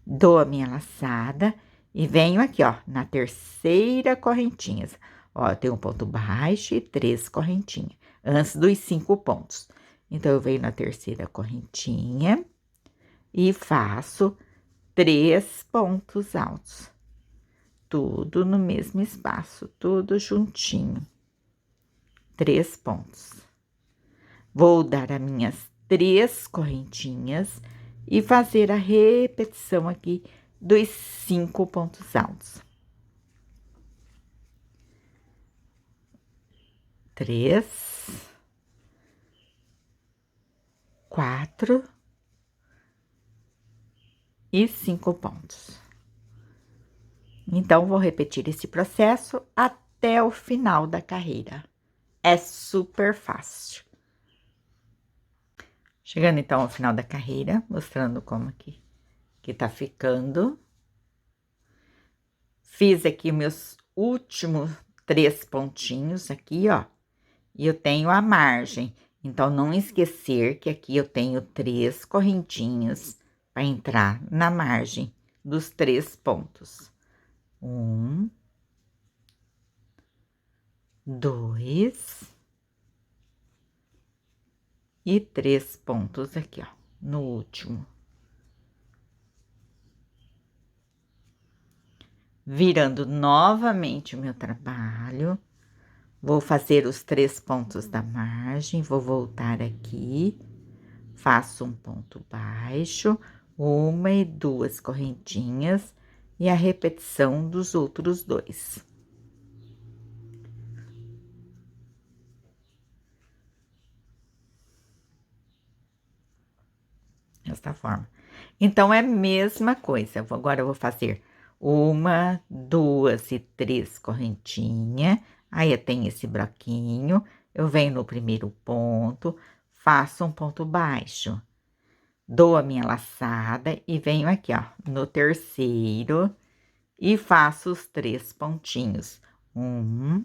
Dou a minha laçada e venho aqui, ó, na terceira correntinha. Ó, tem um ponto baixo e 3 correntinhas, antes dos 5 pontos. Então, eu venho na terceira correntinha e faço 3 pontos altos. Tudo no mesmo espaço, tudo juntinho. 3 pontos. Vou dar as minhas 3 correntinhas e fazer a repetição aqui dos 5 pontos altos. 3, 4 e 5 pontos. Então, vou repetir esse processo até o final da carreira. É super fácil. Chegando, então, ao final da carreira, mostrando como que tá ficando. Fiz aqui meus últimos 3 pontinhos aqui, ó. E eu tenho a margem. Então, não esquecer que aqui eu tenho 3 correntinhas para entrar na margem dos 3 pontos. 1, 2 e 3 pontos aqui, ó, no último. Virando novamente o meu trabalho, vou fazer os 3 pontos da margem, vou voltar aqui, faço um ponto baixo, 1 e 2 correntinhas e a repetição dos outros 2. Desta forma. Então, é a mesma coisa. Agora, eu vou fazer 1, 2 e 3 correntinhas. Aí, eu tenho esse bloquinho. Eu venho no primeiro ponto, faço um ponto baixo. Dou a minha laçada e venho aqui, ó, no terceiro e faço os 3 pontinhos. 1,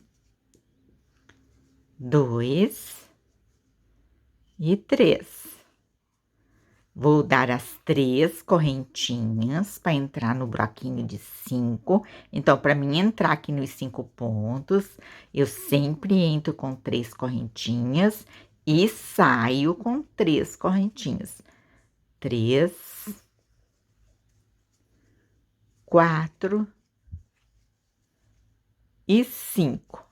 2 e 3. Vou dar as 3 correntinhas para entrar no bloquinho de 5. Então, para mim entrar aqui nos 5 pontos, eu sempre entro com 3 correntinhas e saio com 3 correntinhas. 3, 4 e 5.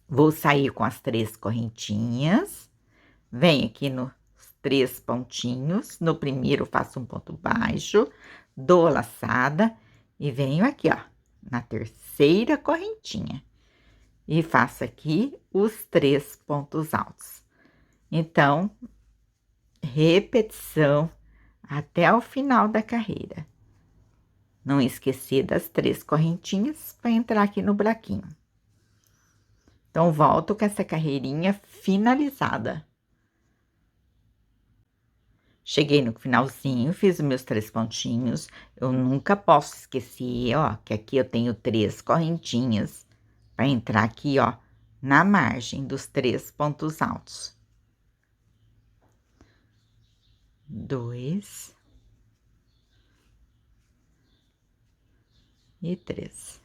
Vou sair com as 3 correntinhas, venho aqui no 3 pontinhos, no primeiro faço um ponto baixo, dou a laçada e venho aqui, ó, na terceira correntinha. e faço aqui os 3 pontos altos. Então, repetição até o final da carreira. Não esquecer das 3 correntinhas para entrar aqui no buraquinho. Então, volto com essa carreirinha finalizada. Cheguei no finalzinho, fiz os meus 3 pontinhos. Eu nunca posso esquecer, ó, que aqui eu tenho 3 correntinhas para entrar aqui, ó, na margem dos 3 pontos altos. 2 e 3.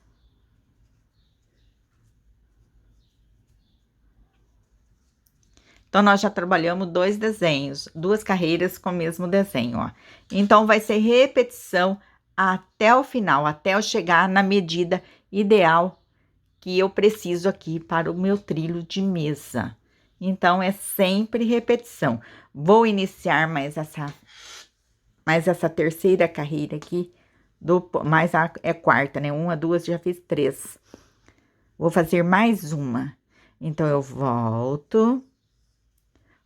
Então, nós já trabalhamos 2 desenhos, 2 carreiras com o mesmo desenho, ó. Então, vai ser repetição até o final, até eu chegar na medida ideal que eu preciso aqui para o meu trilho de mesa. Então, é sempre repetição. Vou iniciar mais essa terceira carreira aqui, é quarta, né? 1, 2, já fiz 3. Vou fazer mais uma. Então, eu volto,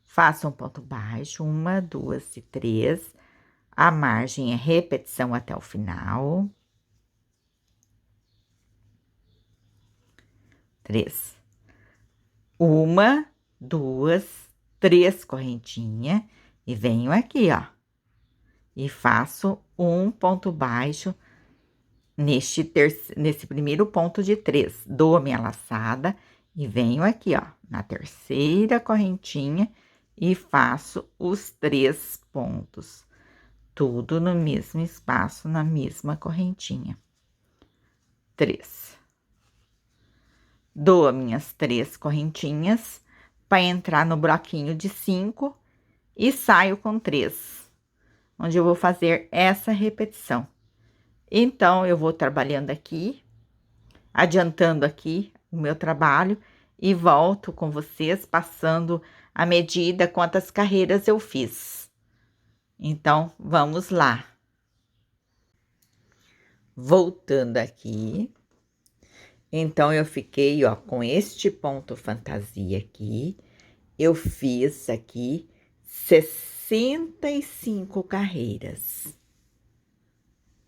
faço um ponto baixo, 1, 2 e 3. A margem é repetição até o final. 3. 1, 2, 3 correntinha e venho aqui, ó. E faço um ponto baixo nesse primeiro ponto de 3. Dou a minha laçada e venho aqui, ó, na terceira correntinha e faço os 3 pontos. Tudo no mesmo espaço, na mesma correntinha. 3. Dou as minhas 3 correntinhas para entrar no bloquinho de 5 e saio com 3, onde eu vou fazer essa repetição. Então, eu vou trabalhando aqui, adiantando aqui o meu trabalho e volto com vocês passando a medida quantas carreiras eu fiz. Então, vamos lá. Voltando aqui. Então, eu fiquei, ó, com este ponto fantasia aqui, eu fiz aqui 65 carreiras.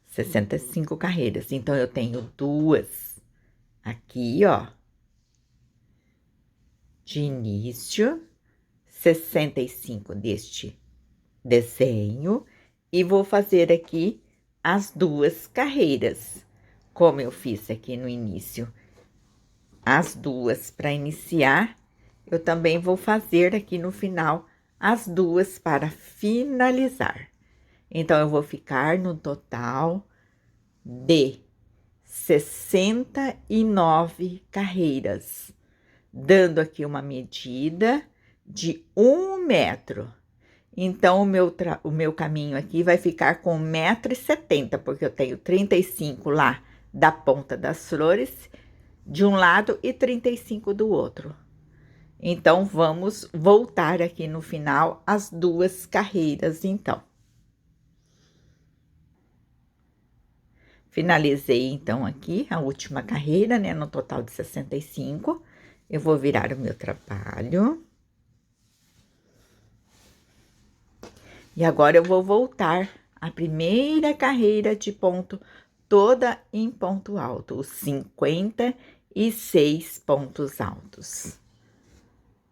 65 carreiras. Então, eu tenho 2 aqui, ó, de início, 65 deste desenho, e vou fazer aqui as 2 carreiras, como eu fiz aqui no início. As 2 para iniciar, eu também vou fazer aqui no final as 2 para finalizar. Então, eu vou ficar no total de 69 carreiras, dando aqui uma medida de 1 metro. Então, o meu caminho aqui vai ficar com 1,70 m, porque eu tenho 35 lá da ponta das flores de um lado e 35 do outro. Então, vamos voltar aqui no final as 2 carreiras, então. Finalizei, então, aqui a última carreira, né, no total de 65. Eu vou virar o meu trabalho. E agora, eu vou voltar a primeira carreira de ponto, toda em ponto alto, os 56 pontos altos,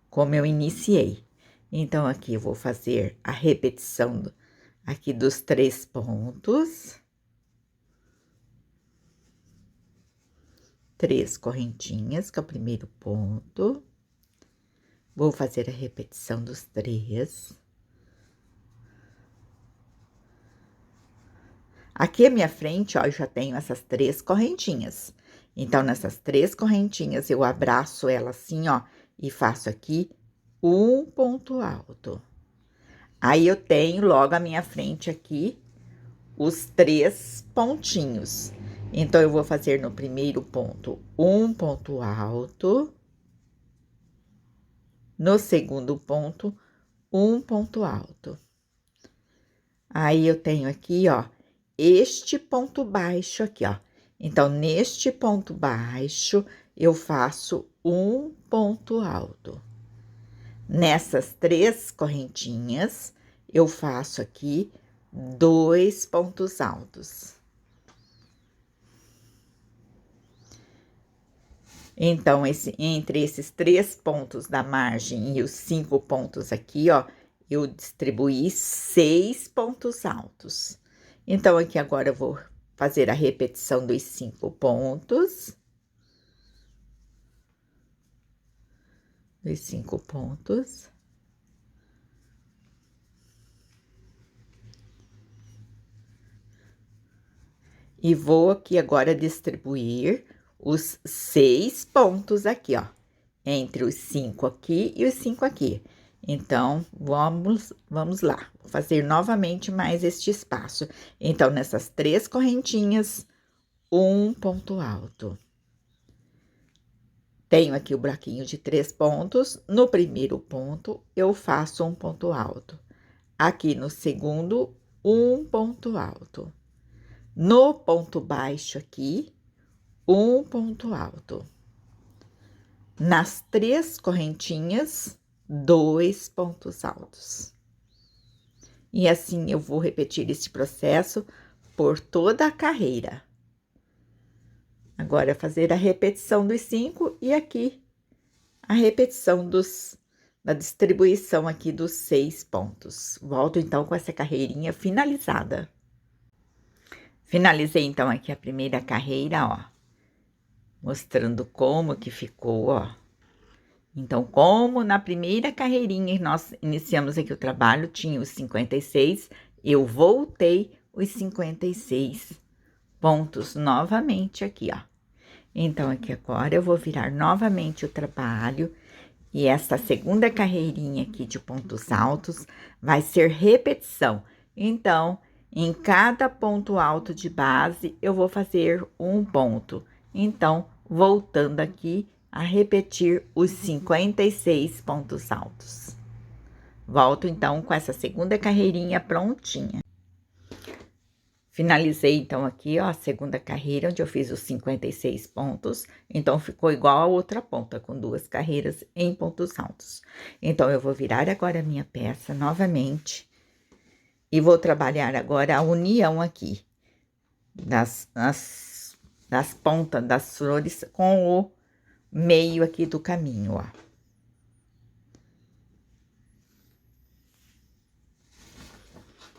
como eu iniciei. Então, aqui eu vou fazer a repetição aqui dos 3 pontos. 3 correntinhas, que é o primeiro ponto. Vou fazer a repetição dos 3. Aqui à minha frente, ó, eu já tenho essas 3 correntinhas. Então, nessas 3 correntinhas, eu abraço ela assim, ó, e faço aqui um ponto alto. Aí, eu tenho logo à minha frente aqui os 3 pontinhos. Então, eu vou fazer no primeiro ponto um ponto alto. No segundo ponto, um ponto alto. Aí, eu tenho aqui, ó, este ponto baixo aqui, ó. Então, neste ponto baixo, eu faço um ponto alto. Nessas 3 correntinhas, eu faço aqui 2 pontos altos. Então, entre esses 3 pontos da margem e os 5 pontos aqui, ó, eu distribuí 6 pontos altos. Então, aqui agora eu vou fazer a repetição dos 5 pontos. Dos 5 pontos. E vou aqui agora distribuir os 6 pontos aqui, ó, entre os 5 aqui e os 5 aqui. Então, vamos lá, vou fazer novamente mais este espaço. Então, nessas 3 correntinhas, um ponto alto. Tenho aqui o bloquinho de 3 pontos, no primeiro ponto, eu faço um ponto alto. Aqui no segundo, um ponto alto. No ponto baixo aqui, um ponto alto. Nas 3 correntinhas, 2 pontos altos. E assim eu vou repetir este processo por toda a carreira. Agora, fazer a repetição dos 5 e aqui a repetição da distribuição aqui dos 6 pontos. Volto então com essa carreirinha finalizada. Finalizei então aqui a primeira carreira, ó, mostrando como que ficou, ó. Então, como na primeira carreirinha nós iniciamos aqui o trabalho, tinha os 56, eu voltei os 56 pontos novamente aqui, ó. Então, aqui agora eu vou virar novamente o trabalho e essa segunda carreirinha aqui de pontos altos vai ser repetição. Então, em cada ponto alto de base, eu vou fazer um ponto. Então, voltando aqui a repetir os 56 pontos altos. Volto, então, com essa segunda carreirinha prontinha. Finalizei, então, aqui, ó, a segunda carreira, onde eu fiz os 56 pontos. Então, ficou igual a outra ponta, com 2 carreiras em pontos altos. Então, eu vou virar agora a minha peça novamente. E vou trabalhar agora a união aqui, das pontas das flores com o meio aqui do caminho, ó.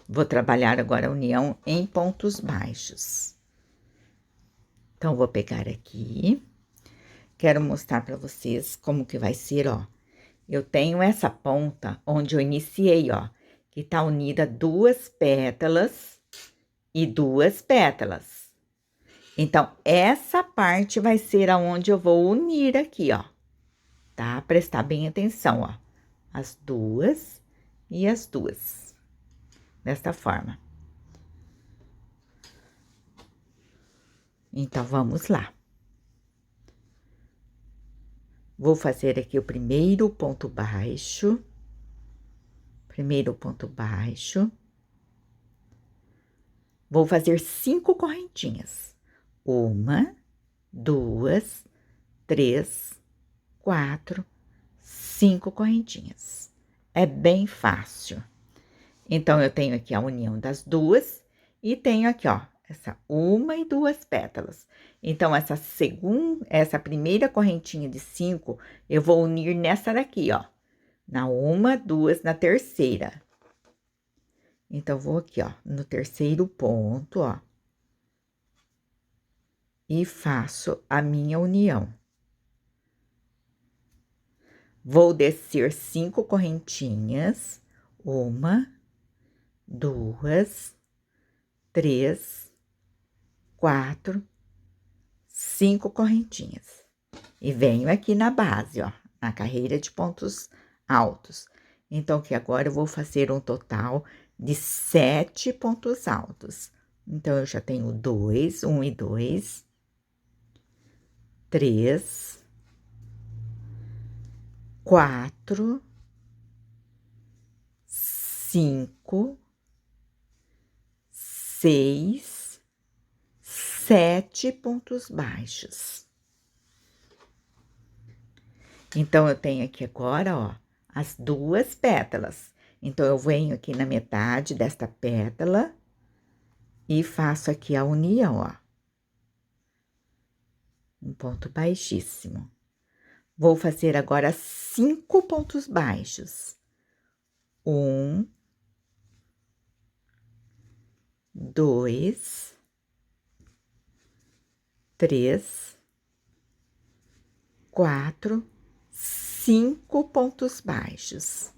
Vou trabalhar agora a união em pontos baixos. Então, vou pegar aqui, quero mostrar para vocês como que vai ser, ó. Eu tenho essa ponta onde eu iniciei, ó, que tá unida 2 pétalas e 2 pétalas. Então, essa parte vai ser aonde eu vou unir aqui, ó, tá? Prestar bem atenção, ó, as 2 e as 2. Desta forma. Então, vamos lá. Vou fazer aqui o primeiro ponto baixo. Primeiro ponto baixo. Vou fazer 5 correntinhas. 1, 2, 3, 4, 5 correntinhas. É bem fácil. Então, eu tenho aqui a união das 2 e tenho aqui, ó, essa 1 e 2 pétalas. Então, essa primeira correntinha de 5, eu vou unir nessa daqui, ó, na 1, 2, na terceira. Então, vou aqui, ó, no terceiro ponto, ó, e faço a minha união. Vou descer 5 correntinhas, 1, 2, 3, 4, 5 correntinhas. E venho aqui na base, ó, na carreira de pontos altos. Então, que agora eu vou fazer um total de 7 pontos altos. Então, eu já tenho 2, 1 e 2, 3, 4, 5, 6, 7 pontos baixos. Então, eu tenho aqui agora, ó, as 2 pétalas. Então, eu venho aqui na metade desta pétala e faço aqui a união, ó. Um ponto baixíssimo. Vou fazer agora 5 pontos baixos. 1, 2, 3, 4, 5 pontos baixos.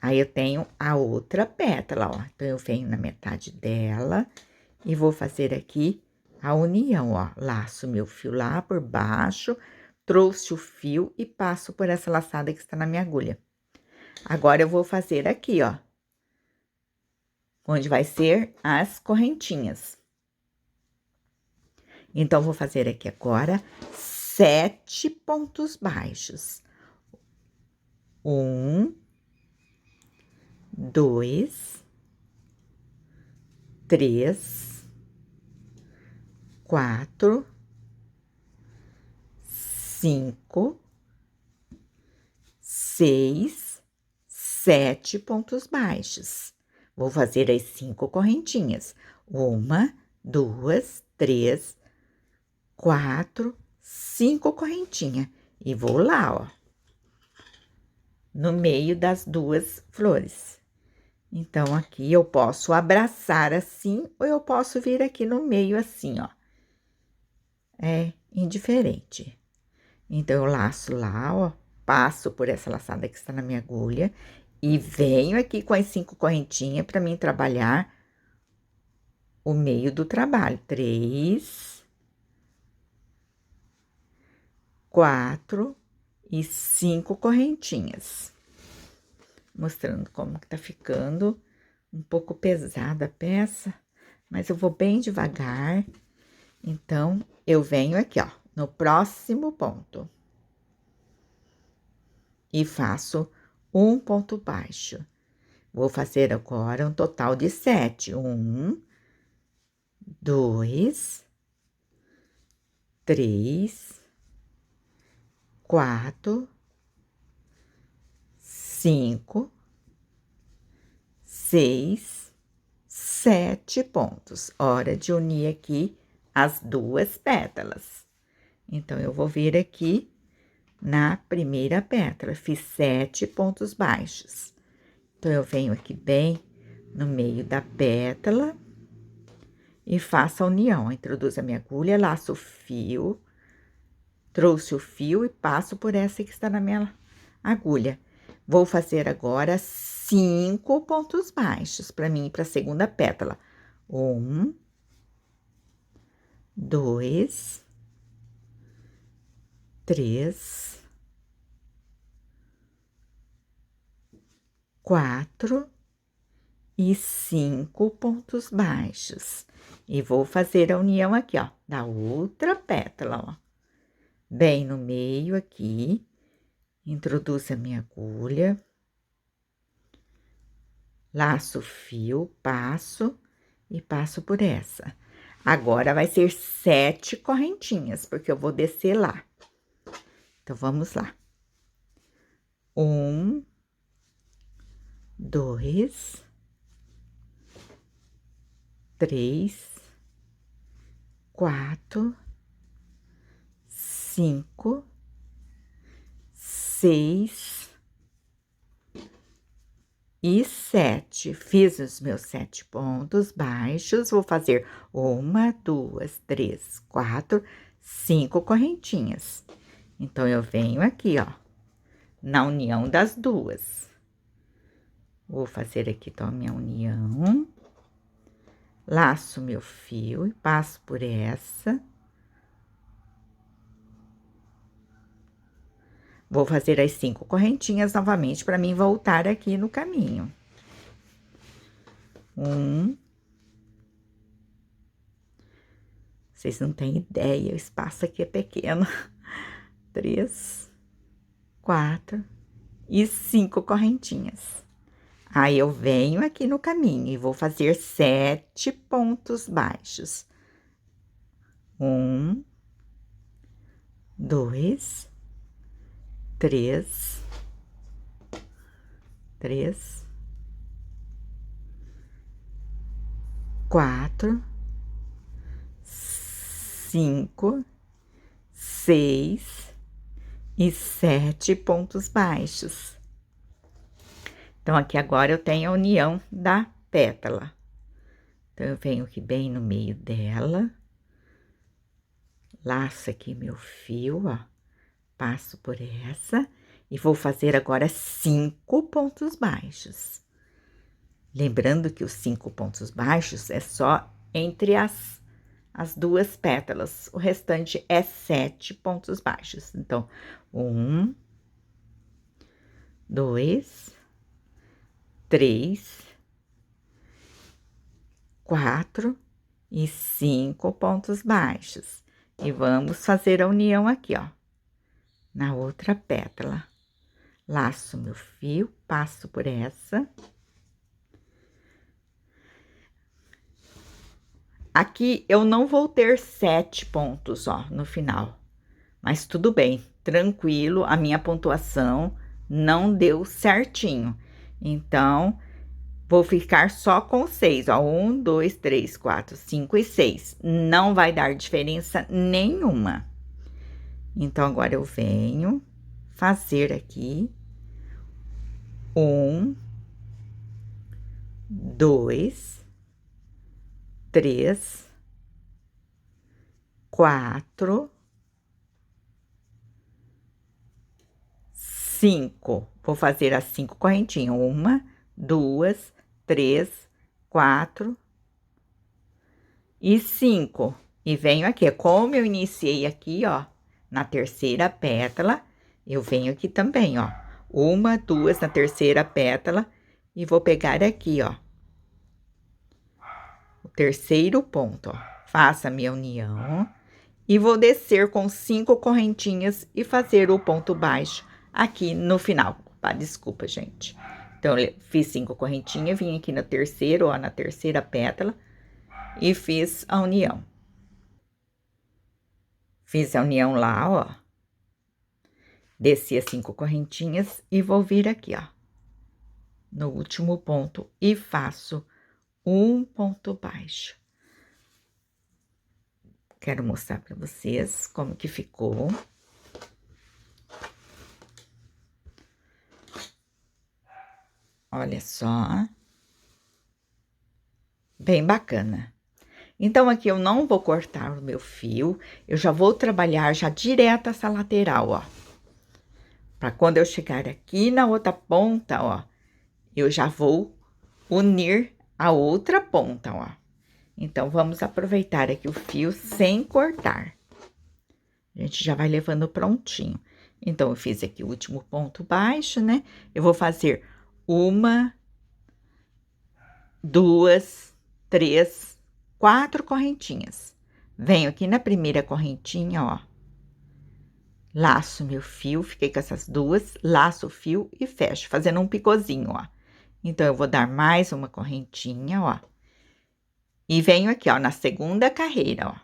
Aí, eu tenho a outra pétala, ó. Então, eu venho na metade dela e vou fazer aqui a união, ó. Laço meu fio lá por baixo, trouxe o fio e passo por essa laçada que está na minha agulha. Agora, eu vou fazer aqui, ó, onde vai ser as correntinhas. Então, vou fazer aqui agora 7 pontos baixos. 1, 2, 3, 4, 5, 6, 7 pontos baixos. Vou fazer as 5 correntinhas. 1, 2, 3, 4, 5 correntinhas. E vou lá, ó, no meio das 2 flores. Então, aqui eu posso abraçar assim, ou eu posso vir aqui no meio assim, ó. É indiferente. Então, eu laço lá, ó, passo por essa laçada que está na minha agulha e venho aqui com as 5 correntinhas para mim trabalhar o meio do trabalho. 3, 4 e 5 correntinhas. Mostrando como que tá ficando um pouco pesada a peça, mas eu vou bem devagar. Então, eu venho aqui, ó, no próximo ponto. E faço um ponto baixo. Vou fazer agora um total de 7. 1, 2, 3, 4, 5, 6, 7 pontos. Hora de unir aqui as 2 pétalas. Então, eu vou vir aqui na primeira pétala, fiz 7 pontos baixos. Então, eu venho aqui bem no meio da pétala e faço a união. Introduzo a minha agulha, laço o fio, trouxe o fio e passo por essa que está na minha agulha. Vou fazer agora 5 pontos baixos para mim ir para a segunda pétala. 1, 2, 3, 4 e 5 pontos baixos. E vou fazer a união aqui, ó, da outra pétala, ó. Bem no meio aqui, introduzo a minha agulha, laço o fio, passo e passo por essa. Agora, vai ser 7 correntinhas, porque eu vou descer lá. Então, vamos lá. 1, 2, 3, 4, 5, 6 e 7. Fiz os meus 7 pontos baixos, vou fazer 1, 2, 3, 4, 5 correntinhas. Então, eu venho aqui, ó, na união das 2. Vou fazer aqui, então, a minha união. Laço meu fio e passo por essa. Vou fazer as 5 correntinhas novamente para mim voltar aqui no caminho. 1. Vocês não têm ideia, o espaço aqui é pequeno. 3, 4 e 5 correntinhas. Aí, eu venho aqui no caminho e vou fazer 7 pontos baixos. 1, 2, 3, 3, 4, 5, 6 e 7 pontos baixos. Então, aqui agora eu tenho a união da pétala. Então, eu venho aqui bem no meio dela, laço aqui meu fio, ó, passo por essa e vou fazer agora 5 pontos baixos. Lembrando que os 5 pontos baixos é só entre as duas pétalas, o restante é 7 pontos baixos. Então, 1, 2, 3, 4 e 5 pontos baixos. E vamos fazer a união aqui, ó, na outra pétala. Laço meu fio, passo por essa. Aqui eu não vou ter 7 pontos, ó, no final. Mas tudo bem, tranquilo, a minha pontuação não deu certinho. Então, vou ficar só com 6, ó. 1, 2, 3, 4, 5 e 6. Não vai dar diferença nenhuma. Então, agora eu venho fazer aqui 1, 2, 3, 4, 5. Vou fazer as 5 correntinhas. 1, 2, 3, 4 e 5. E venho aqui, como eu iniciei aqui, ó, na terceira pétala, eu venho aqui também, ó. 1, 2 na terceira pétala e vou pegar aqui, ó, o terceiro ponto, ó. Faça a minha união e vou descer com 5 correntinhas e fazer o ponto baixo aqui no final. Opa, desculpa, gente. Então, eu fiz 5 correntinhas, vim aqui no terceiro, ó, na terceira pétala e fiz a união. Fiz a união lá, ó. Desci as 5 correntinhas e vou vir aqui, ó, no último ponto e faço um ponto baixo. Quero mostrar para vocês como que ficou. Olha só. Bem bacana. Então, aqui eu não vou cortar o meu fio, eu já vou trabalhar já direto essa lateral, ó. Para quando eu chegar aqui na outra ponta, ó, eu já vou unir a outra ponta, ó. Então, vamos aproveitar aqui o fio sem cortar. A gente já vai levando prontinho. Então, eu fiz aqui o último ponto baixo, né? Eu vou fazer 1, 2, 3, 4 correntinhas. Venho aqui na primeira correntinha, ó. Laço meu fio, fiquei com essas duas, laço o fio e fecho, fazendo um picôzinho, ó. Então, eu vou dar mais uma correntinha, ó. E venho aqui, ó, na segunda carreira, ó.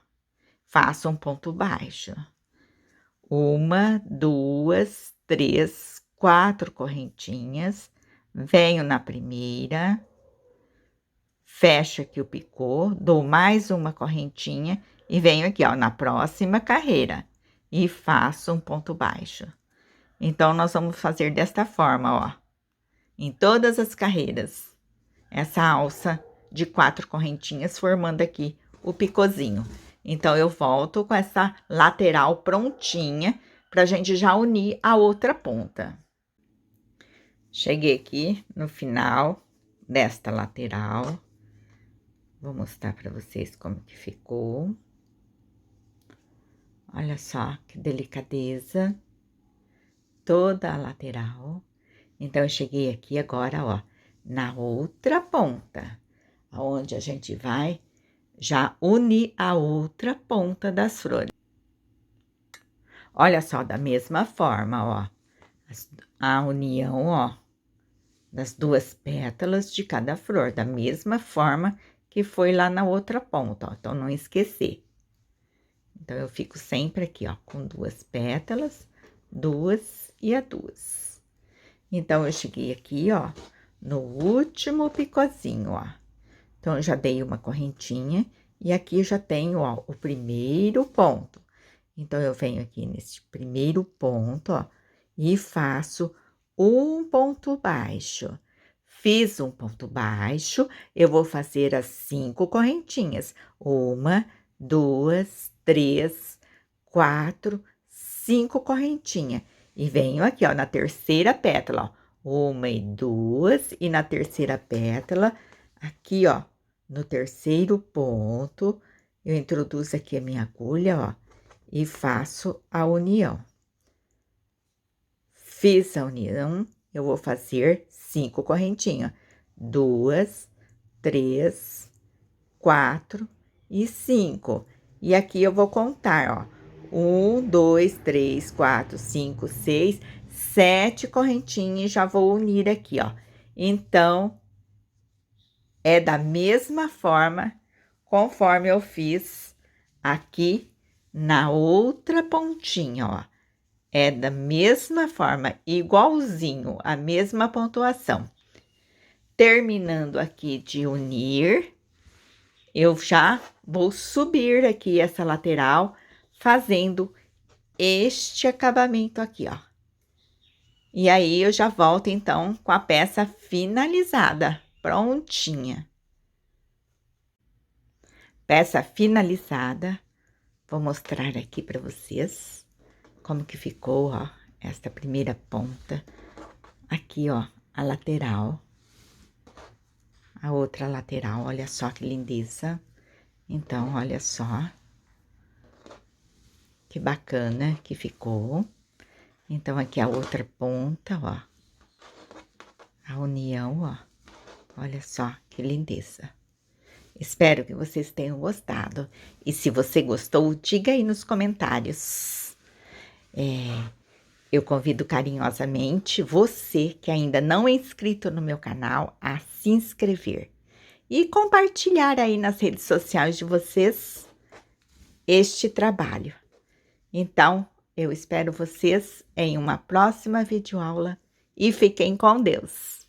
Faço um ponto baixo. 1, 2, 3, 4 correntinhas. Venho na primeira. Fecho aqui o picô, dou mais uma correntinha e venho aqui, ó, na próxima carreira e faço um ponto baixo. Então, nós vamos fazer desta forma, ó, em todas as carreiras, essa alça de 4 correntinhas formando aqui o picôzinho. Então, eu volto com essa lateral prontinha pra gente já unir a outra ponta. Cheguei aqui no final desta lateral. Vou mostrar para vocês como que ficou. Olha só que delicadeza. Toda a lateral. Então, eu cheguei aqui agora, ó, na outra ponta, onde a gente vai já unir a outra ponta das flores. Olha só, da mesma forma, ó, a união, ó, das duas pétalas de cada flor, da mesma forma que foi lá na outra ponta, ó, então não esquecer. Então, eu fico sempre aqui, ó, com 2 pétalas, duas e a duas. Então, eu cheguei aqui, ó, no último picozinho, ó. Então, eu já dei uma correntinha e aqui eu já tenho, ó, o primeiro ponto. Então, eu venho aqui nesse primeiro ponto, ó, e faço um ponto baixo. Fiz um ponto baixo, eu vou fazer as 5 correntinhas. 1, 2, 3, 4, 5 correntinhas. E venho aqui, ó, na terceira pétala, ó, 1 e 2, e na terceira pétala, aqui, ó, no terceiro ponto, eu introduzo aqui a minha agulha, ó, e faço a união. Fiz a união, eu vou fazer 5 correntinhas. 2, 3, 4 e 5. E aqui eu vou contar, ó. 1, 2, 3, 4, 5, 6, 7 correntinhas e já vou unir aqui, ó. Então, é da mesma forma, conforme eu fiz aqui na outra pontinha, ó. É da mesma forma, igualzinho, a mesma pontuação. Terminando aqui de unir, eu já vou subir aqui essa lateral, fazendo este acabamento aqui, ó. E aí, eu já volto, então, com a peça finalizada, prontinha. Peça finalizada, vou mostrar aqui para vocês como que ficou, ó, esta primeira ponta. Aqui, ó, a lateral. A outra lateral, olha só que lindeza. Então, olha só. Que bacana que ficou. Então, aqui a outra ponta, ó. A união, ó. Olha só que lindeza. Espero que vocês tenham gostado. E se você gostou, diga aí nos comentários. Eu convido carinhosamente você que ainda não é inscrito no meu canal a se inscrever e compartilhar aí nas redes sociais de vocês este trabalho. Então, eu espero vocês em uma próxima videoaula e fiquem com Deus!